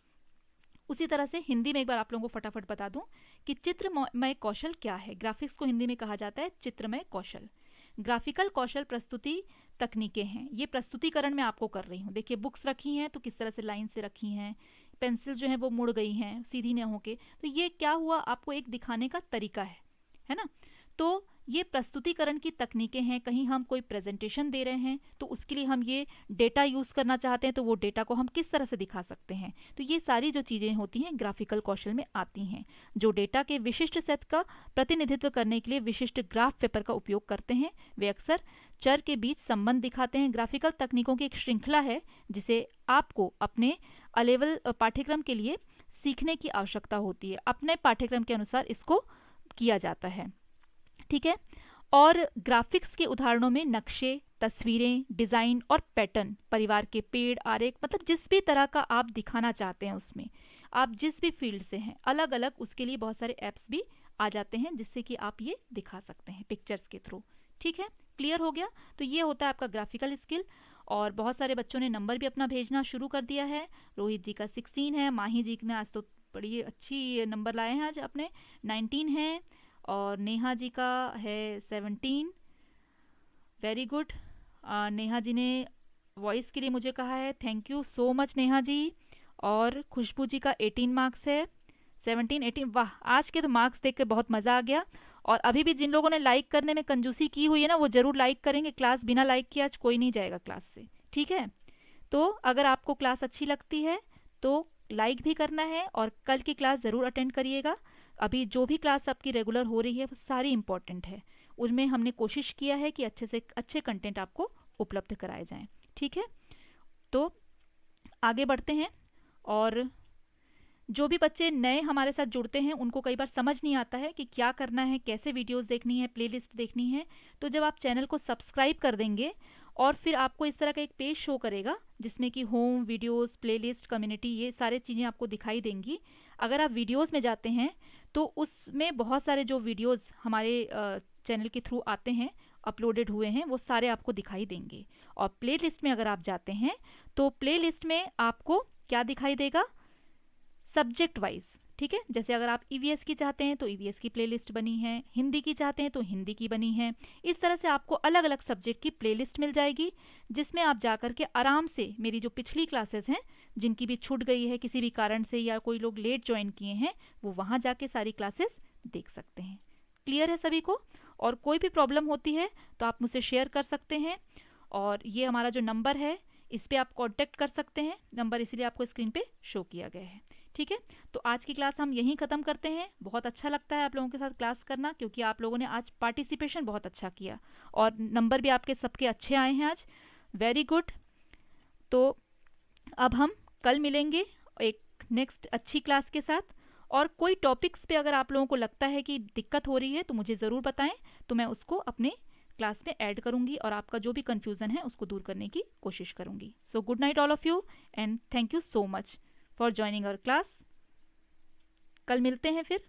A: उसी तरह से हिंदी में एक बार आप लोगों को फटाफट बता दूं कि चित्रमय कौशल क्या है। ग्राफिक्स को हिंदी में कहा जाता है चित्रमय कौशल। ग्राफिकल कौशल प्रस्तुति तकनीकें हैं। ये प्रस्तुतिकरण में आपको कर रही हूँ। देखिए बुक्स रखी हैं तो किस तरह से लाइन से रखी हैं, पेंसिल जो है वो मुड़ गई हैं सीधी न होके, तो ये क्या हुआ, आपको एक दिखाने का तरीका है ना। तो ये प्रस्तुतिकरण की तकनीकें हैं। कहीं हम कोई प्रेजेंटेशन दे रहे हैं तो उसके लिए हम ये डेटा यूज़ करना चाहते हैं, तो वो डेटा को हम किस तरह से दिखा सकते हैं। तो ये सारी जो चीज़ें होती हैं ग्राफिकल कौशल में आती हैं। जो डेटा के विशिष्ट सेट का प्रतिनिधित्व करने के लिए विशिष्ट ग्राफ पेपर का उपयोग करते हैं, वे अक्सर चर के बीच संबंध दिखाते हैं। ग्राफिकल तकनीकों की एक श्रृंखला है जिसे आपको अपने अलेवल पाठ्यक्रम के लिए सीखने की आवश्यकता होती है। अपने पाठ्यक्रम के अनुसार इसको किया जाता है। ठीक है, और ग्राफिक्स के उदाहरणों में नक्शे, तस्वीरें, डिज़ाइन और पैटर्न, परिवार के पेड़, आरेख, मतलब जिस भी तरह का आप दिखाना चाहते हैं उसमें, आप जिस भी फील्ड से हैं, अलग अलग उसके लिए बहुत सारे ऐप्स भी आ जाते हैं जिससे कि आप ये दिखा सकते हैं पिक्चर्स के थ्रू। ठीक है, क्लियर हो गया। तो ये होता है आपका ग्राफिकल स्किल। और बहुत सारे बच्चों ने नंबर भी अपना भेजना शुरू कर दिया है। रोहित जी का 16 है, माही जी ने आज तो बड़ी अच्छी नंबर लाए हैं, आज अपने 19 है, और नेहा जी का है 17। Very good. नेहा जी ने वॉइस के लिए मुझे कहा है, thank you so much Neha ji. और खुशबू जी का 18 मार्क्स है, 17 18। वाह, आज के तो मार्क्स देख के बहुत मज़ा आ गया। और अभी भी जिन लोगों ने लाइक करने में कंजूसी की हुई है ना, वो ज़रूर लाइक करेंगे। क्लास बिना लाइक किए आज कोई नहीं जाएगा क्लास से। ठीक है, तो अगर आपको क्लास अच्छी लगती है तो लाइक भी करना है और कल की क्लास ज़रूर अटेंड करिएगा। अभी जो भी क्लास आपकी रेगुलर हो रही है वो सारी इंपॉर्टेंट है। उनमें हमने कोशिश किया है कि अच्छे से अच्छे कंटेंट आपको उपलब्ध कराए जाएं। ठीक है, तो आगे बढ़ते हैं। और जो भी बच्चे नए हमारे साथ जुड़ते हैं उनको कई बार समझ नहीं आता है कि क्या करना है, कैसे वीडियोस देखनी है, प्लेलिस्ट देखनी है। तो जब आप चैनल को सब्सक्राइब कर देंगे और फिर आपको इस तरह का एक पेज शो करेगा जिसमें कि होम, वीडियोस, प्लेलिस्ट, कम्युनिटी, ये सारी चीज़ें आपको दिखाई देंगी। अगर आप वीडियोस में जाते हैं तो उसमें बहुत सारे जो वीडियोस हमारे चैनल के थ्रू आते हैं, अपलोडेड हुए हैं, वो सारे आपको दिखाई देंगे। और प्लेलिस्ट में अगर आप जाते हैं तो प्लेलिस्ट में आपको क्या दिखाई देगा, सब्जेक्ट वाइज। ठीक है, जैसे अगर आप ईवीएस की चाहते हैं तो ईवीएस की प्लेलिस्ट बनी है, हिंदी की चाहते हैं तो हिंदी की बनी है। इस तरह से आपको अलग अलग सब्जेक्ट की प्लेलिस्ट मिल जाएगी जिसमें आप जाकर के आराम से मेरी जो पिछली क्लासेस हैं जिनकी भी छूट गई है किसी भी कारण से या कोई लोग लेट ज्वाइन किए हैं, वो वहाँ जाके सारी क्लासेस देख सकते हैं। क्लियर है सभी को? और कोई भी प्रॉब्लम होती है तो आप मुझसे शेयर कर सकते हैं। और ये हमारा जो नंबर है इस पर आप कॉन्टेक्ट कर सकते हैं। नंबर इसलिए आपको स्क्रीन पे शो किया गया है। ठीक है, तो आज की क्लास हम यहीं ख़त्म करते हैं। बहुत अच्छा लगता है आप लोगों के साथ क्लास करना, क्योंकि आप लोगों ने आज पार्टिसिपेशन बहुत अच्छा किया और नंबर भी आपके सबके अच्छे आए हैं आज। Very good. तो अब हम कल मिलेंगे एक नेक्स्ट अच्छी क्लास के साथ। और कोई टॉपिक्स पे अगर आप लोगों को लगता है कि दिक्कत हो रही है तो मुझे ज़रूर बताएं, तो मैं उसको अपने क्लास में ऐड करूंगी और आपका जो भी कन्फ्यूज़न है उसको दूर करने की कोशिश करूंगी। So good night all of you and thank you so much for joining our class. कल मिलते हैं फिर।